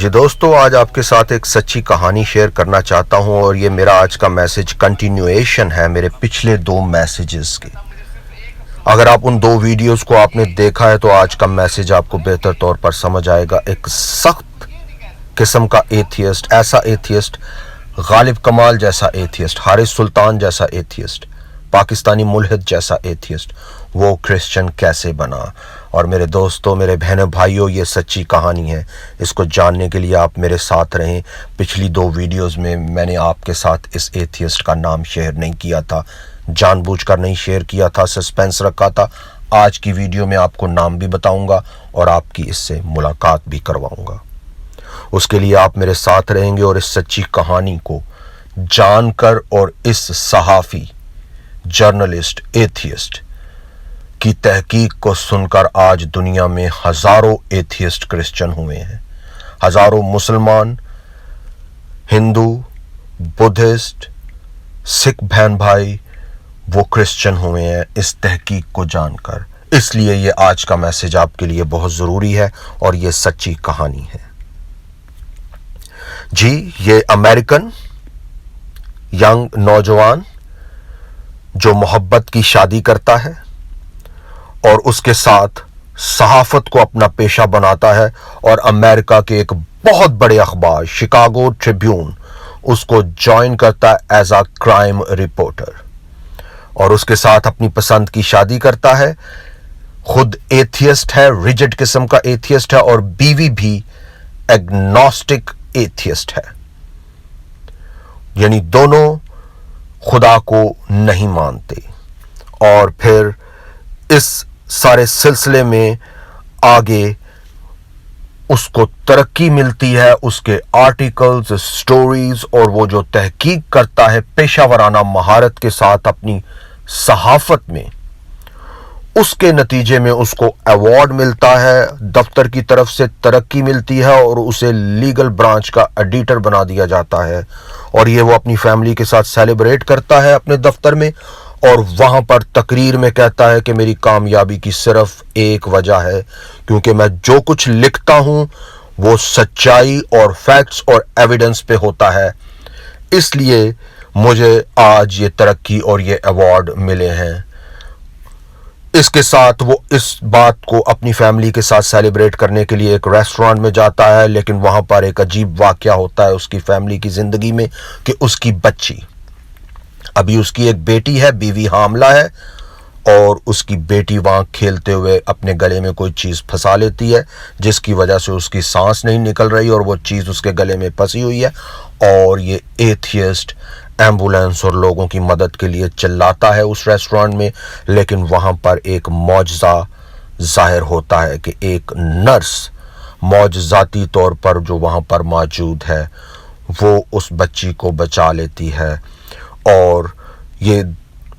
جی دوستو، آج آپ کے ساتھ ایک سچی کہانی شیئر کرنا چاہتا ہوں، اور یہ میرا آج کا میسج کنٹینیویشن ہے میرے پچھلے 2 میسیجز کے۔ اگر آپ ان 2 ویڈیوز کو آپ نے دیکھا ہے تو آج کا میسج آپ کو بہتر طور پر سمجھ آئے گا۔ ایک سخت قسم کا ایتھیسٹ، ایسا ایتھیسٹ، غالب کمال جیسا ایتھیسٹ، حارث سلطان جیسا ایتھیسٹ، پاکستانی ملحد جیسا ایتھیسٹ، وہ کرسچن کیسے بنا۔ اور میرے دوستوں، میرے بہنوں بھائیوں، یہ سچی کہانی ہے۔ اس کو جاننے کے لیے آپ میرے ساتھ رہیں۔ پچھلی 2 ویڈیوز میں نے آپ کے ساتھ اس ایتھیسٹ کا نام شیئر نہیں کیا تھا، جان بوجھ کر نہیں شیئر کیا تھا، سسپینس رکھا تھا۔ آج کی ویڈیو میں آپ کو نام بھی بتاؤں گا اور آپ کی اس سے ملاقات بھی کرواؤں گا۔ اس کے لیے آپ میرے ساتھ رہیں گے اور اس سچی کہانی کو جان کر اور اس صحافی، جرنلسٹ، ایتھیسٹ کی تحقیق کو سن کر آج دنیا میں ہزاروں ایتھیسٹ کرسچن ہوئے ہیں، ہزاروں مسلمان، ہندو، بدھسٹ، سکھ بہن بھائی وہ کرسچن ہوئے ہیں اس تحقیق کو جان کر۔ اس لیے یہ آج کا میسج آپ کے لیے بہت ضروری ہے اور یہ سچی کہانی ہے۔ جی، یہ امریکن ینگ نوجوان جو محبت کی شادی کرتا ہے اور اس کے ساتھ صحافت کو اپنا پیشہ بناتا ہے، اور امریکہ کے ایک بہت بڑے اخبار شکاگو ٹریبیون اس کو جوائن کرتا ہے ایز اے کرائم رپورٹر، اور اس کے ساتھ اپنی پسند کی شادی کرتا ہے۔ خود ایتھیسٹ ہے، ریجڈ قسم کا ایتھیسٹ ہے، اور بیوی بھی ایگنوسٹک ایتھیسٹ ہے، یعنی دونوں خدا کو نہیں مانتے۔ اور پھر اس سارے سلسلے میں آگے اس کو ترقی ملتی ہے، اس کے آرٹیکلز، سٹوریز، اور وہ جو تحقیق کرتا ہے پیشہ ورانہ مہارت کے ساتھ اپنی صحافت میں، اس کے نتیجے میں اس کو ایوارڈ ملتا ہے، دفتر کی طرف سے ترقی ملتی ہے، اور اسے لیگل برانچ کا ایڈیٹر بنا دیا جاتا ہے، اور یہ وہ اپنی فیملی کے ساتھ سیلیبریٹ کرتا ہے اپنے دفتر میں، اور وہاں پر تقریر میں کہتا ہے کہ میری کامیابی کی صرف ایک وجہ ہے، کیونکہ میں جو کچھ لکھتا ہوں وہ سچائی اور فیکٹس اور ایویڈنس پہ ہوتا ہے، اس لیے مجھے آج یہ ترقی اور یہ ایوارڈ ملے ہیں۔ اس کے ساتھ وہ اس بات کو اپنی فیملی کے ساتھ سیلیبریٹ کرنے کے لیے ایک ریسٹورانٹ میں جاتا ہے، لیکن وہاں پر ایک عجیب واقعہ ہوتا ہے اس کی فیملی کی زندگی میں کہ اس کی بچی، ابھی اس کی ایک بیٹی ہے، بیوی حاملہ ہے، اور اس کی بیٹی وہاں کھیلتے ہوئے اپنے گلے میں کوئی چیز پھنسا لیتی ہے، جس کی وجہ سے اس کی سانس نہیں نکل رہی، اور وہ چیز اس کے گلے میں پھنسی ہوئی ہے، اور یہ ایتھیسٹ ایمبولینس اور لوگوں کی مدد کے لیے چلاتا ہے اس ریسٹورانٹ میں، لیکن وہاں پر ایک معجزہ ظاہر ہوتا ہے کہ ایک نرس معجزاتی طور پر جو وہاں پر موجود ہے وہ اس بچی کو بچا لیتی ہے، اور یہ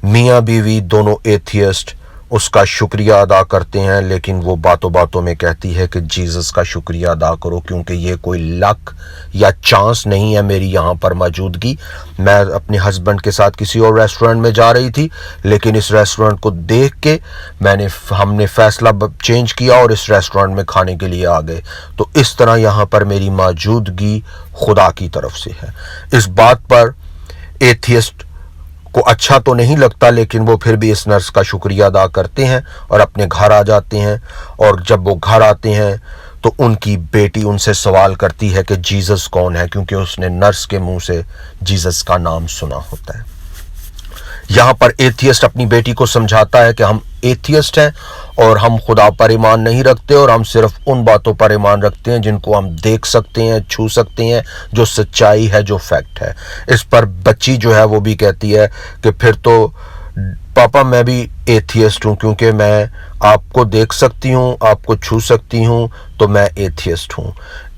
میاں بیوی دونوں ایتھیسٹ اس کا شکریہ ادا کرتے ہیں، لیکن وہ باتوں باتوں میں کہتی ہے کہ جیزس کا شکریہ ادا کرو، کیونکہ یہ کوئی لک یا چانس نہیں ہے میری یہاں پر موجودگی۔ میں اپنے ہسبینڈ کے ساتھ کسی اور ریسٹورنٹ میں جا رہی تھی، لیکن اس ریسٹورنٹ کو دیکھ کے ہم نے فیصلہ چینج کیا اور اس ریسٹورنٹ میں کھانے کے لیے آ گئے، تو اس طرح یہاں پر میری موجودگی خدا کی طرف سے ہے۔ اس بات پر ایتھیسٹ کو اچھا تو نہیں لگتا، لیکن وہ پھر بھی اس نرس کا شکریہ ادا کرتے ہیں اور اپنے گھر آ جاتے ہیں، اور جب وہ گھر آتے ہیں تو ان کی بیٹی ان سے سوال کرتی ہے کہ جیزس کون ہے، کیونکہ اس نے نرس کے منہ سے جیزس کا نام سنا ہوتا ہے۔ یہاں پر ایتھیسٹ اپنی بیٹی کو سمجھاتا ہے کہ ہم ایتھیسٹ ہیں اور ہم خدا پر ایمان نہیں رکھتے، اور ہم صرف ان باتوں پر ایمان رکھتے ہیں جن کو ہم دیکھ سکتے ہیں، چھو سکتے ہیں، جو سچائی ہے، جو فیکٹ ہے۔ اس پر بچی جو ہے وہ بھی کہتی ہے کہ پھر تو پاپا میں بھی ایتھیسٹ ہوں، کیونکہ میں آپ کو دیکھ سکتی ہوں، آپ کو چھو سکتی ہوں، تو میں ایتھیسٹ ہوں۔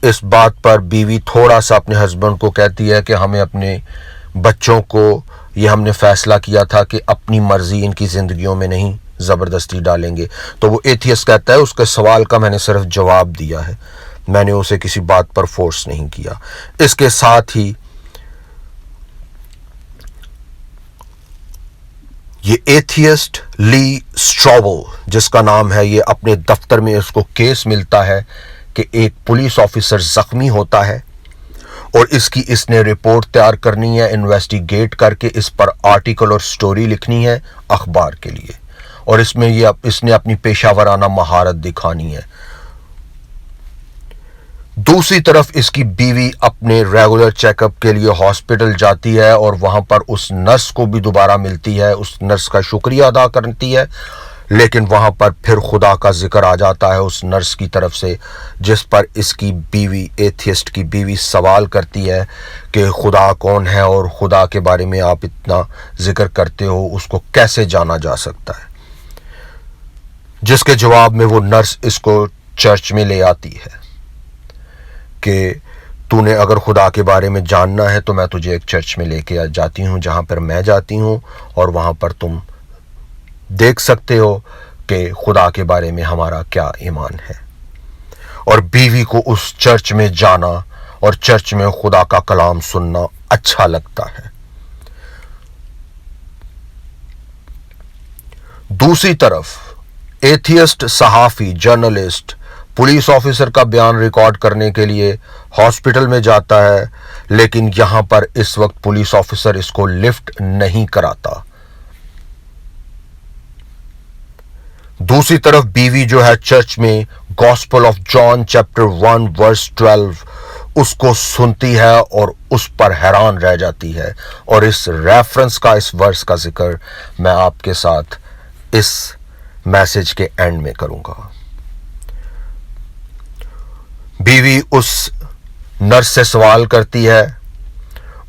اس بات پر بیوی تھوڑا سا اپنے ہسبینڈ کو کہتی ہے کہ ہمیں اپنے بچوں کو، یہ ہم نے فیصلہ کیا تھا کہ اپنی مرضی ان کی زندگیوں میں نہیں زبردستی ڈالیں گے۔ تو وہ ایتھیسٹ کہتا ہے اس کے سوال کا میں نے صرف جواب دیا ہے، میں نے اسے کسی بات پر فورس نہیں کیا۔ اس کے ساتھ ہی یہ ایتھیسٹ لی اسٹراول جس کا نام ہے، یہ اپنے دفتر میں اس کو کیس ملتا ہے کہ ایک پولیس آفیسر زخمی ہوتا ہے اور اس نے رپورٹ تیار کرنی ہے، انویسٹیگیٹ کر کے اس پر آرٹیکل اور سٹوری لکھنی ہے اخبار کے لیے، اور اس میں اس نے اپنی پیشہ ورانہ مہارت دکھانی ہے۔ دوسری طرف اس کی بیوی اپنے ریگولر چیک اپ کے لیے ہاسپٹل جاتی ہے اور وہاں پر اس نرس کو بھی دوبارہ ملتی ہے، اس نرس کا شکریہ ادا کرتی ہے، لیکن وہاں پر پھر خدا کا ذکر آ جاتا ہے اس نرس کی طرف سے، جس پر اس کی بیوی، ایتھیسٹ کی بیوی، سوال کرتی ہے کہ خدا کون ہے اور خدا کے بارے میں آپ اتنا ذکر کرتے ہو، اس کو کیسے جانا جا سکتا ہے؟ جس کے جواب میں وہ نرس اس کو چرچ میں لے آتی ہے کہ تو نے اگر خدا کے بارے میں جاننا ہے تو میں تجھے ایک چرچ میں لے کے جاتی ہوں جہاں پر میں جاتی ہوں، اور وہاں پر تم دیکھ سکتے ہو کہ خدا کے بارے میں ہمارا کیا ایمان ہے۔ اور بیوی کو اس چرچ میں جانا اور چرچ میں خدا کا کلام سننا اچھا لگتا ہے۔ دوسری طرف ایتھیسٹ صحافی، جرنلسٹ، پولیس آفیسر کا بیان ریکارڈ کرنے کے لیے ہاسپٹل میں جاتا ہے، لیکن یہاں پر اس وقت پولیس آفیسر اس کو لفٹ نہیں کراتا۔ دوسری طرف بیوی جو ہے چرچ میں گاسپل آف جان چیپٹر 1 ورس 12 اس کو سنتی ہے اور اس پر حیران رہ جاتی ہے، اور اس ریفرنس کا، اس ورس کا ذکر میں آپ کے ساتھ اس میسج کے اینڈ میں کروں گا۔ بیوی اس نرس سے سوال کرتی ہے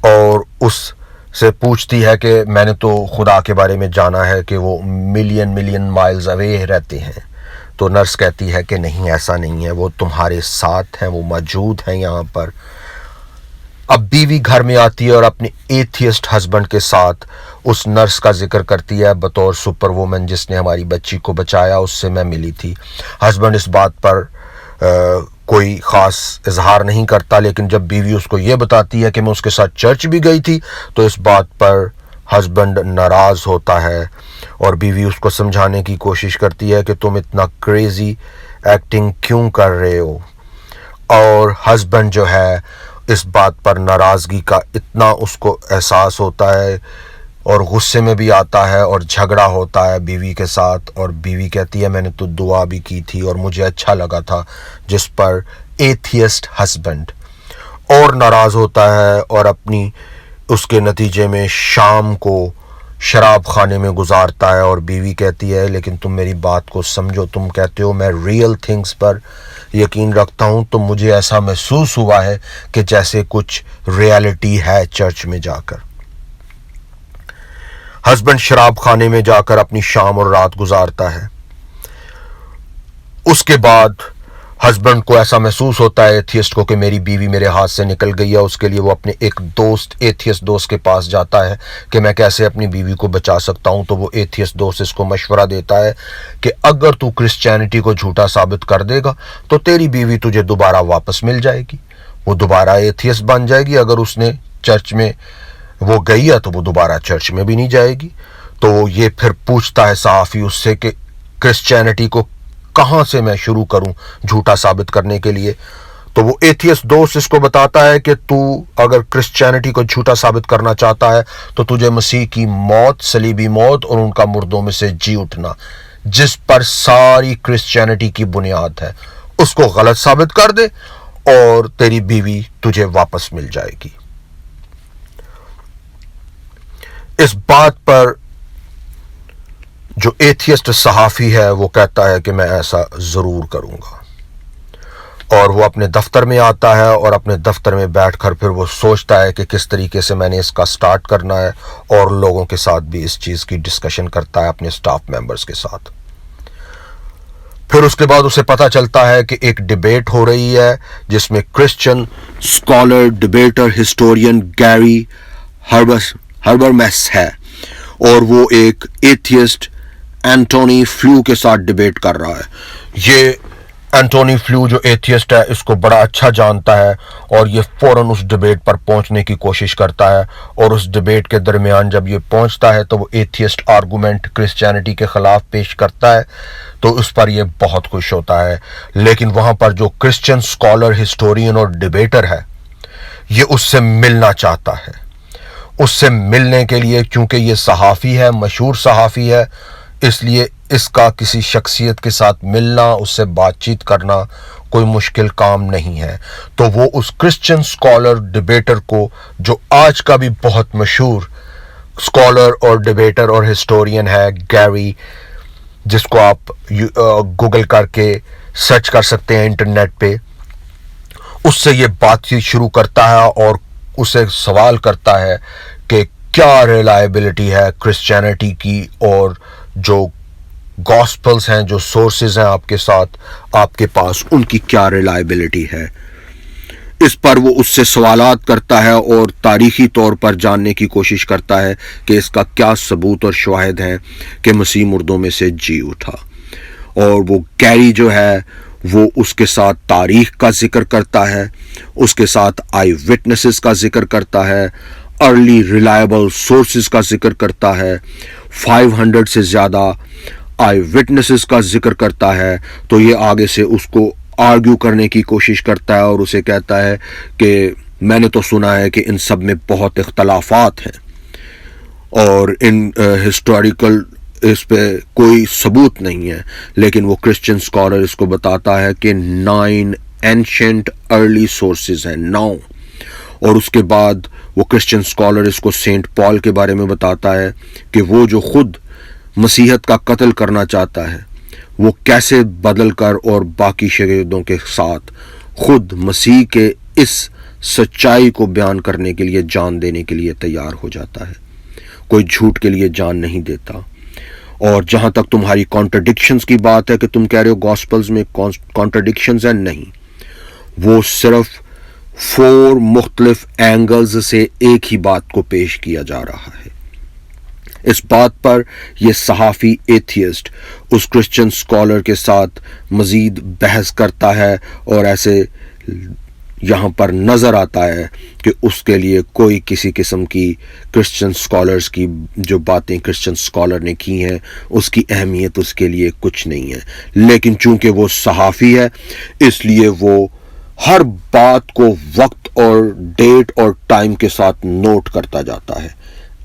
اور اس سے پوچھتی ہے کہ میں نے تو خدا کے بارے میں جانا ہے کہ وہ ملین مائلز اوے رہتے ہیں۔ تو نرس کہتی ہے کہ نہیں، ایسا نہیں ہے، وہ تمہارے ساتھ ہیں، وہ موجود ہیں یہاں پر۔ اب بیوی گھر میں آتی ہے اور اپنے ایتھیسٹ ہسبینڈ کے ساتھ اس نرس کا ذکر کرتی ہے بطور سپر وومن جس نے ہماری بچی کو بچایا، اس سے میں ملی تھی۔ ہسبینڈ اس بات پر کوئی خاص اظہار نہیں کرتا، لیکن جب بیوی اس کو یہ بتاتی ہے کہ میں اس کے ساتھ چرچ بھی گئی تھی تو اس بات پر ہسبینڈ ناراض ہوتا ہے، اور بیوی اس کو سمجھانے کی کوشش کرتی ہے کہ تم اتنا کریزی ایکٹنگ کیوں کر رہے ہو، اور ہسبینڈ جو ہے اس بات پر ناراضگی کا اتنا اس کو احساس ہوتا ہے اور غصے میں بھی آتا ہے اور جھگڑا ہوتا ہے بیوی کے ساتھ، اور بیوی کہتی ہے میں نے تو دعا بھی کی تھی اور مجھے اچھا لگا تھا، جس پر ایتھیسٹ ہسبینڈ اور ناراض ہوتا ہے اور اپنی اس کے نتیجے میں شام کو شراب خانے میں گزارتا ہے، اور بیوی کہتی ہے لیکن تم میری بات کو سمجھو، تم کہتے ہو میں ریئل تھنگس پر یقین رکھتا ہوں، تو مجھے ایسا محسوس ہوا ہے کہ جیسے کچھ ریالٹی ہے چرچ میں جا کر۔ ہسبینڈ شراب خانے میں جا کر اپنی شام اور رات گزارتا ہے۔ اس کے بعد ہسبینڈ کو ایسا محسوس ہوتا ہے ایتھیسٹ کو کہ میری بیوی میرے ہاتھ سے نکل گئی ہے۔ اس کے لیے وہ اپنے ایک دوست، ایتھیسٹ دوست کے پاس جاتا ہے کہ میں کیسے اپنی بیوی کو بچا سکتا ہوں۔ تو وہ ایتھیسٹ دوست اس کو مشورہ دیتا ہے کہ اگر تو کرسچینٹی کو جھوٹا ثابت کر دے گا تو تیری بیوی تجھے دوبارہ واپس مل جائے گی، وہ دوبارہ ایتھیسٹ بن جائے گی۔ اگر اس نے چرچ میں وہ گئی ہے تو وہ دوبارہ چرچ میں بھی نہیں جائے گی۔ تو وہ یہ پھر پوچھتا ہے صحافی اس سے کہ کرسچینٹی کو کہاں سے میں شروع کروں جھوٹا ثابت کرنے کے لیے؟ تو وہ ایتھیسٹ دوست اس کو بتاتا ہے کہ تو اگر کرسچینٹی کو جھوٹا ثابت کرنا چاہتا ہے تو تجھے مسیح کی موت، صلیبی موت اور ان کا مردوں میں سے جی اٹھنا، جس پر ساری کرسچینٹی کی بنیاد ہے، اس کو غلط ثابت کر دے اور تیری بیوی تجھے واپس مل جائے گی۔ اس بات پر جو ایتھیسٹ صحافی ہے وہ کہتا ہے کہ میں ایسا ضرور کروں گا، اور وہ اپنے دفتر میں آتا ہے اور اپنے دفتر میں بیٹھ کر پھر وہ سوچتا ہے کہ کس طریقے سے میں نے اس کا سٹارٹ کرنا ہے، اور لوگوں کے ساتھ بھی اس چیز کی ڈسکشن کرتا ہے اپنے سٹاف ممبرز کے ساتھ۔ پھر اس کے بعد اسے پتہ چلتا ہے کہ ایک ڈیبیٹ ہو رہی ہے جس میں کرسچن اسکالر، ڈیبیٹر، ہسٹورین گیری ہربرمیس ہے، اور وہ ایک ایتھیسٹ اینٹونی فلیو کے ساتھ ڈیبیٹ کر رہا ہے۔ یہ اینٹونی فلیو جو ایتھیسٹ ہے اس کو بڑا اچھا جانتا ہے اور یہ فوراً اس ڈیبیٹ پر پہنچنے کی کوشش کرتا ہے، اور اس ڈیبیٹ کے درمیان جب یہ پہنچتا ہے تو وہ ایتھیسٹ آرگومنٹ کرسچینٹی کے خلاف پیش کرتا ہے تو اس پر یہ بہت خوش ہوتا ہے، لیکن وہاں پر جو کرسچن سکالر، ہسٹورین اور ڈیبیٹر ہے یہ اس سے ملنا چاہتا ہے۔ اس سے ملنے کے لیے چونکہ یہ صحافی ہے، مشہور صحافی ہے، اس لیے اس کا کسی شخصیت کے ساتھ ملنا، اس سے بات چیت کرنا کوئی مشکل کام نہیں ہے، تو وہ اس کرسچن سکالر ڈیبیٹر کو، جو آج کا بھی بہت مشہور سکالر اور ڈیبیٹر اور ہسٹورین ہے، گیری، جس کو آپ گوگل کر کے سرچ کر سکتے ہیں انٹرنیٹ پہ، اس سے یہ بات چیت شروع کرتا ہے اور اسے سوال کرتا ہے کہ کیا ریلائبلٹی ہے کرسچینٹی کی، اور جو گاسپلز ہیں، جو سورسز ہیں آپ کے ساتھ، آپ کے پاس، ان کی کیا ریلائبلٹی ہے۔ اس پر وہ اس سے سوالات کرتا ہے اور تاریخی طور پر جاننے کی کوشش کرتا ہے کہ اس کا کیا ثبوت اور شواہد ہیں کہ مسیح مردوں میں سے جی اٹھا۔ اور وہ گیری جو ہے وہ اس کے ساتھ تاریخ کا ذکر کرتا ہے، اس کے ساتھ آئی وٹنسز کا ذکر کرتا ہے، ارلی ریلائبل سورسز کا ذکر کرتا ہے، 500 سے زیادہ آئی وٹنسز کا ذکر کرتا ہے۔ تو یہ آگے سے اس کو آرگیو کرنے کی کوشش کرتا ہے اور اسے کہتا ہے کہ میں نے تو سنا ہے کہ ان سب میں بہت اختلافات ہیں اور ان ہسٹوریکل اس پہ کوئی ثبوت نہیں ہے، لیکن وہ کرسچن سکالر اس کو بتاتا ہے کہ 9 اینشنٹ ارلی سورسز ہیں، 9۔ اور اس کے بعد وہ کرسچن سکالر اس کو سینٹ پال کے بارے میں بتاتا ہے کہ وہ جو خود مسیحیت کا قتل کرنا چاہتا ہے، وہ کیسے بدل کر اور باقی شاگردوں کے ساتھ خود مسیح کے اس سچائی کو بیان کرنے کے لیے جان دینے کے لیے تیار ہو جاتا ہے، کوئی جھوٹ کے لیے جان نہیں دیتا۔ اور جہاں تک تمہاری کانٹرڈکشنز کی بات ہے کہ تم کہہ رہے ہو گاسپلز میں کانٹرڈکشنز ہیں، نہیں، وہ صرف 4 مختلف اینگلز سے ایک ہی بات کو پیش کیا جا رہا ہے۔ اس بات پر یہ صحافی ایتھیسٹ اس کرسچن سکالر کے ساتھ مزید بحث کرتا ہے، اور ایسے یہاں پر نظر آتا ہے کہ اس کے لیے کوئی کسی قسم کی کرسچن سکالرز کی جو باتیں کرسچن سکالر نے کی ہیں اس کی اہمیت اس کے لیے کچھ نہیں ہے، لیکن چونکہ وہ صحافی ہے اس لیے وہ ہر بات کو وقت اور ڈیٹ اور ٹائم کے ساتھ نوٹ کرتا جاتا ہے،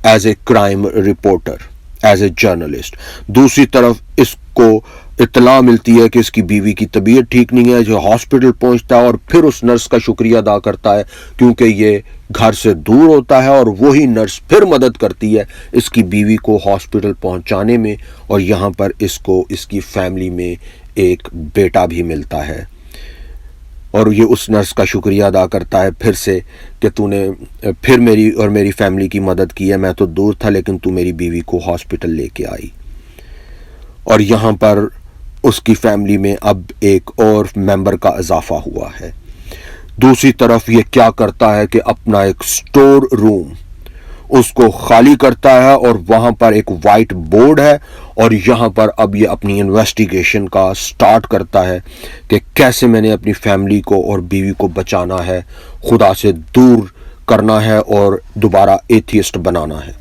as a crime reporter, as a journalist. دوسری طرف اس کو اطلاع ملتی ہے کہ اس کی بیوی کی طبیعت ٹھیک نہیں ہے، جو ہاسپٹل پہنچتا ہے اور پھر اس نرس کا شکریہ ادا کرتا ہے کیونکہ یہ گھر سے دور ہوتا ہے، اور وہی نرس پھر مدد کرتی ہے اس کی بیوی کو ہاسپٹل پہنچانے میں، اور یہاں پر اس کو اس کی فیملی میں ایک بیٹا بھی ملتا ہے، اور یہ اس نرس کا شکریہ ادا کرتا ہے پھر سے کہ تو نے پھر میری اور میری فیملی کی مدد کی ہے، میں تو دور تھا لیکن تو میری بیوی کو ہاسپٹل لے کے آئی۔ اور یہاں پر اس کی فیملی میں اب ایک اور ممبر کا اضافہ ہوا ہے۔ دوسری طرف یہ کیا کرتا ہے کہ اپنا ایک سٹور روم اس کو خالی کرتا ہے، اور وہاں پر ایک وائٹ بورڈ ہے، اور یہاں پر اب یہ اپنی انویسٹیگیشن کا سٹارٹ کرتا ہے کہ کیسے میں نے اپنی فیملی کو اور بیوی کو بچانا ہے، خدا سے دور کرنا ہے اور دوبارہ ایتھیسٹ بنانا ہے۔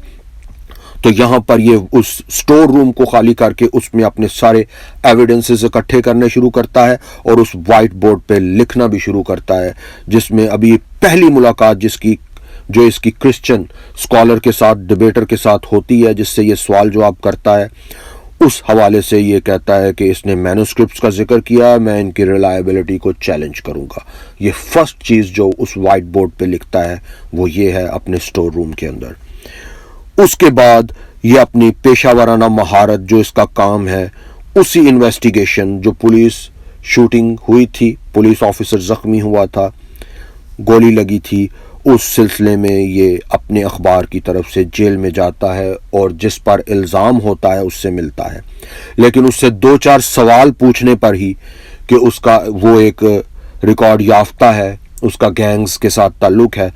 تو یہاں پر یہ اس سٹور روم کو خالی کر کے اس میں اپنے سارے ایویڈنسز اکٹھے کرنے شروع کرتا ہے، اور اس وائٹ بورڈ پہ لکھنا بھی شروع کرتا ہے، جس میں ابھی پہلی ملاقات جو اس کی کرسچن سکالر کے ساتھ، ڈیبیٹر کے ساتھ ہوتی ہے، جس سے یہ سوال جواب کرتا ہے، اس حوالے سے یہ کہتا ہے کہ اس نے مینوسکرپٹس کا ذکر کیا، میں ان کی ریلائبلٹی کو چیلنج کروں گا۔ یہ فرسٹ چیز جو اس وائٹ بورڈ پہ لکھتا ہے وہ یہ ہے اپنے سٹور روم کے اندر۔ اس کے بعد یہ اپنی پیشہ ورانہ مہارت جو اس کا کام ہے، اسی انویسٹیگیشن جو پولیس شوٹنگ ہوئی تھی، پولیس آفیسر زخمی ہوا تھا، گولی لگی تھی، اس سلسلے میں یہ اپنے اخبار کی طرف سے جیل میں جاتا ہے، اور جس پر الزام ہوتا ہے اس سے ملتا ہے، لیکن اس سے 2-4 سوال پوچھنے پر ہی کہ اس کا وہ ایک ریکارڈ یافتہ ہے، اس کا گینگز کے ساتھ تعلق ہے،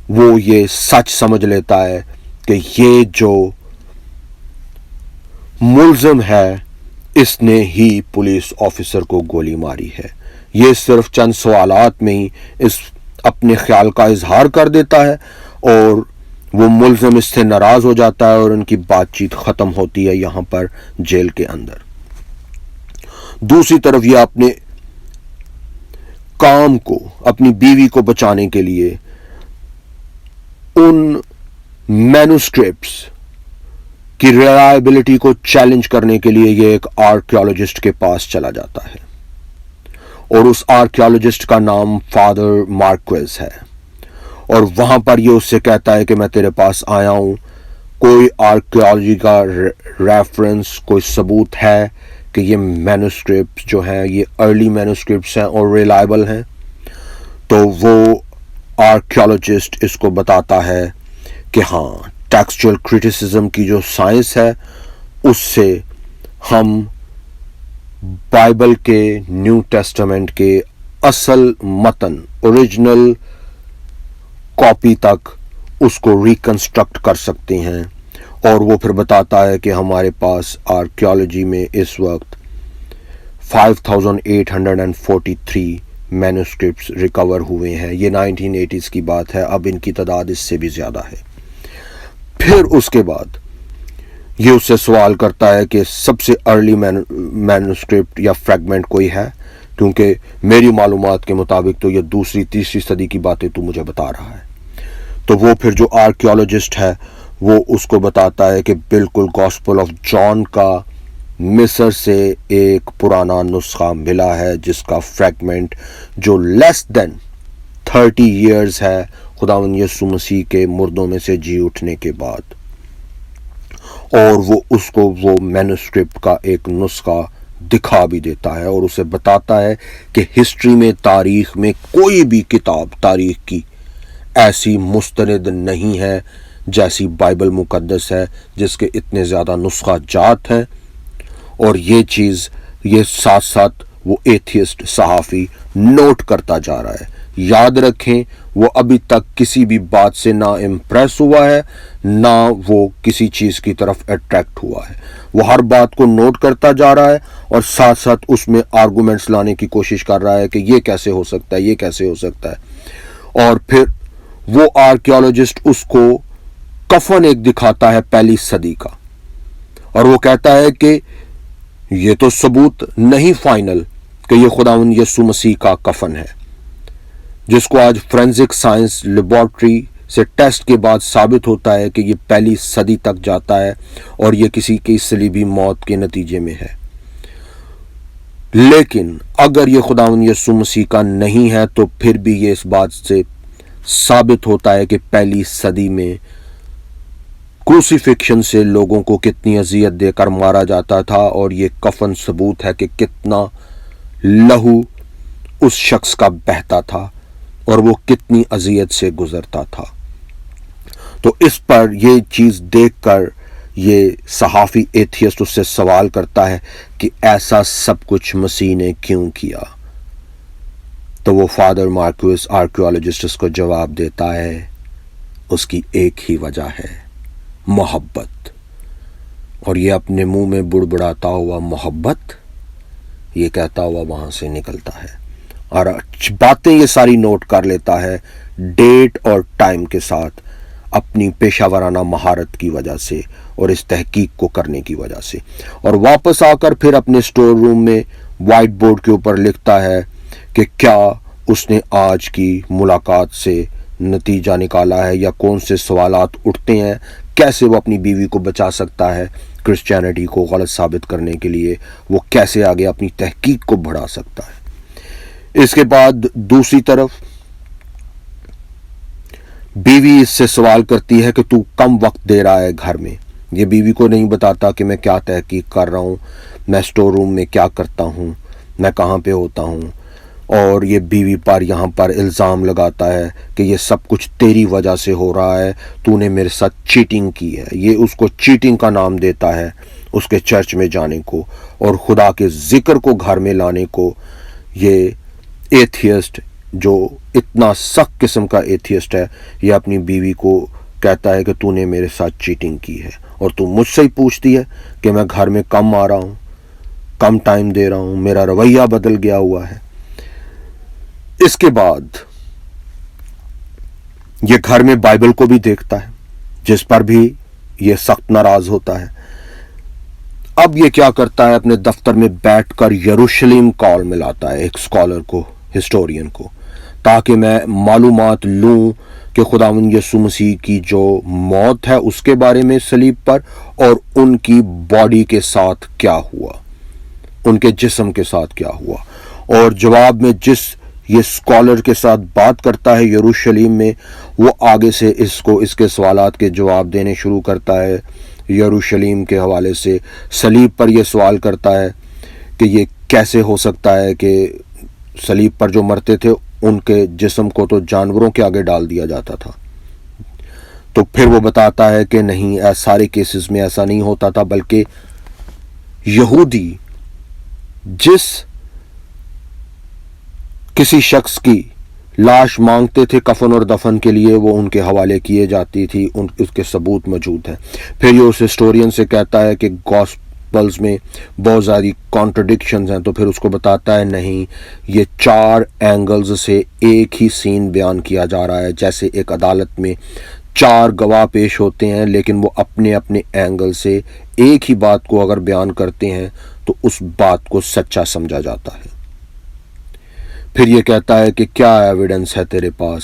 وہ یہ سچ سمجھ لیتا ہے کہ یہ جو ملزم ہے اس نے ہی پولیس آفیسر کو گولی ماری ہے۔ یہ صرف چند سوالات میں ہی اس اپنے خیال کا اظہار کر دیتا ہے اور وہ ملزم اس سے ناراض ہو جاتا ہے اور ان کی بات چیت ختم ہوتی ہے یہاں پر جیل کے اندر۔ دوسری طرف یہ اپنے کام کو، اپنی بیوی کو بچانے کے لیے ان مینوسکرپٹس کی ریلائبلٹی کو چیلنج کرنے کے لیے یہ ایک آرکیالوجسٹ کے پاس چلا جاتا ہے، اور اس آرکیالوجسٹ کا نام فادر مارکویز ہے، اور وہاں پر یہ اس سے کہتا ہے کہ میں تیرے پاس آیا ہوں، کوئی آرکیالوجی کا ریفرنس، کوئی ثبوت ہے کہ یہ مینوسکرپٹس جو ہیں یہ ارلی مینوسکرپٹس ہیں اور ریلائبل ہیں؟ تو وہ آرکیالوجسٹ اس کو بتاتا ہے کہ ہاں، ٹیکسچوئل کریٹیسزم کی جو سائنس ہے اس سے ہم بائبل کے، نیو ٹیسٹمنٹ کے اصل متن، اوریجنل کاپی تک اس کو ریکنسٹرکٹ کر سکتے ہیں۔ اور وہ پھر بتاتا ہے کہ ہمارے پاس آرکیالوجی میں اس وقت 5843 مینوسکرپٹس ریکور ہوئے ہیں۔ یہ 1980s کی بات ہے، اب ان کی تعداد اس سے بھی زیادہ ہے۔ پھر اس کے بعد یہ اس سے سوال کرتا ہے کہ سب سے ارلی مینوسکرپٹ یا فریگمنٹ کوئی ہے، کیونکہ میری معلومات کے مطابق تو یہ دوسری تیسری صدی کی باتیں تو مجھے بتا رہا ہے۔ تو وہ پھر جو آرکیالوجسٹ ہے وہ اس کو بتاتا ہے کہ بالکل گاسپل آف جان کا مصر سے ایک پرانا نسخہ ملا ہے جس کا فریگمنٹ جو لیس دین 30 ایئرز ہے خداوند یسوع مسیح کے مردوں میں سے جی اٹھنے کے بعد، اور وہ اس کو وہ مینوسکرپٹ کا ایک نسخہ دکھا بھی دیتا ہے اور اسے بتاتا ہے کہ ہسٹری میں، تاریخ میں کوئی بھی کتاب تاریخ کی ایسی مستند نہیں ہے جیسی بائبل مقدس ہے، جس کے اتنے زیادہ نسخہ جات ہیں۔ اور یہ چیز یہ ساتھ ساتھ وہ ایتھیسٹ صحافی نوٹ کرتا جا رہا ہے۔ یاد رکھیں، وہ ابھی تک کسی بھی بات سے نہ امپریس ہوا ہے، نہ وہ کسی چیز کی طرف اٹریکٹ ہوا ہے۔ وہ ہر بات کو نوٹ کرتا جا رہا ہے اور ساتھ ساتھ اس میں آرگومنٹس لانے کی کوشش کر رہا ہے کہ یہ کیسے ہو سکتا ہے، یہ کیسے ہو سکتا ہے۔ اور پھر وہ آرکیالوجسٹ اس کو کفن ایک دکھاتا ہے پہلی صدی کا، اور وہ کہتا ہے کہ یہ تو ثبوت نہیں فائنل کہ یہ خداوند یسوع مسیح کا کفن ہے، جس کو آج فرینزک سائنس لیبارٹری سے ٹیسٹ کے بعد ثابت ہوتا ہے کہ یہ پہلی صدی تک جاتا ہے اور یہ کسی کی صلیبی موت کے نتیجے میں ہے۔ لیکن اگر یہ خداوند یسوع مسیح کا نہیں ہے تو پھر بھی یہ اس بات سے ثابت ہوتا ہے کہ پہلی صدی میں کروسیفکشن سے لوگوں کو کتنی اذیت دے کر مارا جاتا تھا، اور یہ کفن ثبوت ہے کہ کتنا لہو اس شخص کا بہتا تھا اور وہ کتنی اذیت سے گزرتا تھا۔ تو اس پر یہ چیز دیکھ کر یہ صحافی ایتھیسٹ اس سے سوال کرتا ہے کہ ایسا سب کچھ مسیح نے کیوں کیا؟ تو وہ فادر مارکوس آرکیالوجسٹ اس کو جواب دیتا ہے، اس کی ایک ہی وجہ ہے، محبت۔ اور یہ اپنے منہ میں بڑبڑاتا ہوا محبت یہ کہتا ہوا وہاں سے نکلتا ہے، اور باتیں یہ ساری نوٹ کر لیتا ہے ڈیٹ اور ٹائم کے ساتھ، اپنی پیشہ ورانہ مہارت کی وجہ سے اور اس تحقیق کو کرنے کی وجہ سے۔ اور واپس آ کر پھر اپنے سٹور روم میں وائٹ بورڈ کے اوپر لکھتا ہے کہ کیا اس نے آج کی ملاقات سے نتیجہ نکالا ہے، یا کون سے سوالات اٹھتے ہیں، کیسے وہ اپنی بیوی کو بچا سکتا ہے کرسچینٹی کو غلط ثابت کرنے کے لیے، وہ کیسے آگے اپنی تحقیق کو بڑھا سکتا ہے۔ اس کے بعد دوسری طرف بیوی اس سے سوال کرتی ہے کہ تو کم وقت دے رہا ہے گھر میں۔ یہ بیوی کو نہیں بتاتا کہ میں کیا تحقیق کر رہا ہوں، میں سٹور روم میں کیا کرتا ہوں، میں کہاں پہ ہوتا ہوں، اور یہ بیوی پر یہاں پر الزام لگاتا ہے کہ یہ سب کچھ تیری وجہ سے ہو رہا ہے، تو نے میرے ساتھ چیٹنگ کی ہے۔ یہ اس کو چیٹنگ کا نام دیتا ہے، اس کے چرچ میں جانے کو اور خدا کے ذکر کو گھر میں لانے کو۔ یہ ایتھیسٹ جو اتنا سخت قسم کا ایتھیسٹ ہے، یہ اپنی بیوی کو کہتا ہے کہ تو نے میرے ساتھ چیٹنگ کی ہے، اور تو مجھ سے ہی پوچھتی ہے کہ میں گھر میں کم آ رہا ہوں۔ کم ٹائم دے رہا ہوں, میرا رویہ بدل گیا ہوا ہے. اس کے بعد یہ گھر میں بائبل کو بھی دیکھتا ہے, جس پر بھی یہ سخت ناراض ہوتا ہے. اب یہ کیا کرتا ہے, اپنے دفتر میں بیٹھ کر یروشلم کال ملاتا ہے ایک اسکالر کو, ہسٹورین کو, تاکہ میں معلومات لوں کہ خداوند یسوع مسیح کی جو موت ہے اس کے بارے میں صلیب پر, اور ان کی باڈی کے ساتھ کیا ہوا, ان کے جسم کے ساتھ کیا ہوا. اور جواب میں جس یہ اسکالر کے ساتھ بات کرتا ہے یروشلم میں, وہ آگے سے اس کے سوالات کے جواب دینے شروع کرتا ہے. یروشلم کے حوالے سے صلیب پر یہ سوال کرتا ہے کہ یہ کیسے ہو سکتا ہے کہ صلیب پر جو مرتے تھے ان کے جسم کو تو جانوروں کے آگے ڈال دیا جاتا تھا. تو پھر وہ بتاتا ہے کہ نہیں, سارے کیسز میں ایسا نہیں ہوتا تھا, بلکہ یہودی جس کسی شخص کی لاش مانگتے تھے کفن اور دفن کے لیے, وہ ان کے حوالے کیے جاتی تھی, اس کے ثبوت موجود ہیں. پھر یہ اس ہسٹورین سے کہتا ہے کہ گاسپلز میں بہت زیادہ کانٹرڈکشنز ہیں, تو پھر اس کو بتاتا ہے نہیں, یہ 4 اینگلز سے ایک ہی سین بیان کیا جا رہا ہے. جیسے ایک عدالت میں 4 گواہ پیش ہوتے ہیں, لیکن وہ اپنے اپنے اینگل سے ایک ہی بات کو اگر بیان کرتے ہیں تو اس بات کو سچا سمجھا جاتا ہے. پھر یہ کہتا ہے کہ کیا ایویڈنس ہے تیرے پاس,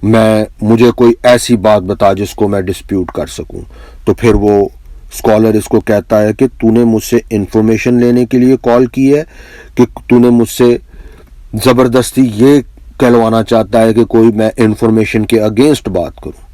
مجھے کوئی ایسی بات بتا جس کو میں ڈسپیوٹ کر سکوں. تو پھر وہ اسکالر اس کو کہتا ہے کہ تو نے مجھ سے انفارمیشن لینے کے لیے کال کی ہے, کہ تو نے مجھ سے زبردستی یہ کہلوانا چاہتا ہے کہ کوئی میں انفارمیشن کے اگینسٹ بات کروں.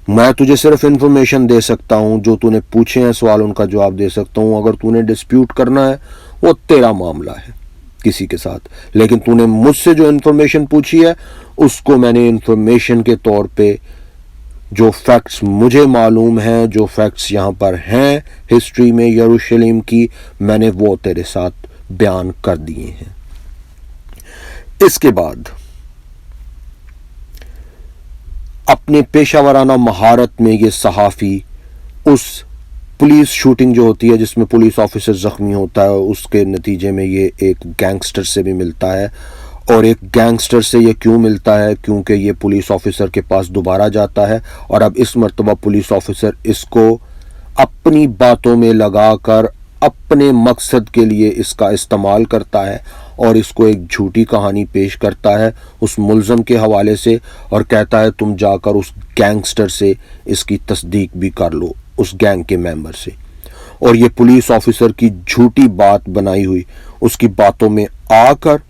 میں تجھے صرف انفارمیشن دے سکتا ہوں, جو تو نے پوچھے ہیں سوال ان کا جواب دے سکتا ہوں. اگر تو نے ڈسپیوٹ کرنا ہے وہ تیرا معاملہ ہے کسی کے ساتھ, لیکن تو نے مجھ سے جو انفارمیشن پوچھی ہے اس کو میں نے انفارمیشن کے طور پہ جو فیکٹس مجھے معلوم ہیں, جو فیکٹس یہاں پر ہیں ہسٹری میں یروشلم کی, میں نے وہ تیرے ساتھ بیان کر دیے ہیں. اس کے بعد اپنے پیشہ ورانہ مہارت میں یہ صحافی اس پولیس شوٹنگ جو ہوتی ہے جس میں پولیس آفیسر زخمی ہوتا ہے, اس کے نتیجے میں یہ ایک گینگسٹر سے بھی ملتا ہے. اور ایک گینگسٹر سے یہ کیوں ملتا ہے, کیونکہ یہ پولیس آفیسر کے پاس دوبارہ جاتا ہے, اور اب اس مرتبہ پولیس آفیسر اس کو اپنی باتوں میں لگا کر اپنے مقصد کے لیے اس کا استعمال کرتا ہے, اور اس کو ایک جھوٹی کہانی پیش کرتا ہے اس ملزم کے حوالے سے, اور کہتا ہے تم جا کر اس گینگسٹر سے اس کی تصدیق بھی کر لو, اس گینگ کے ممبر سے. اور یہ پولیس آفیسر کی جھوٹی بات بنائی ہوئی اس کی باتوں میں آ کر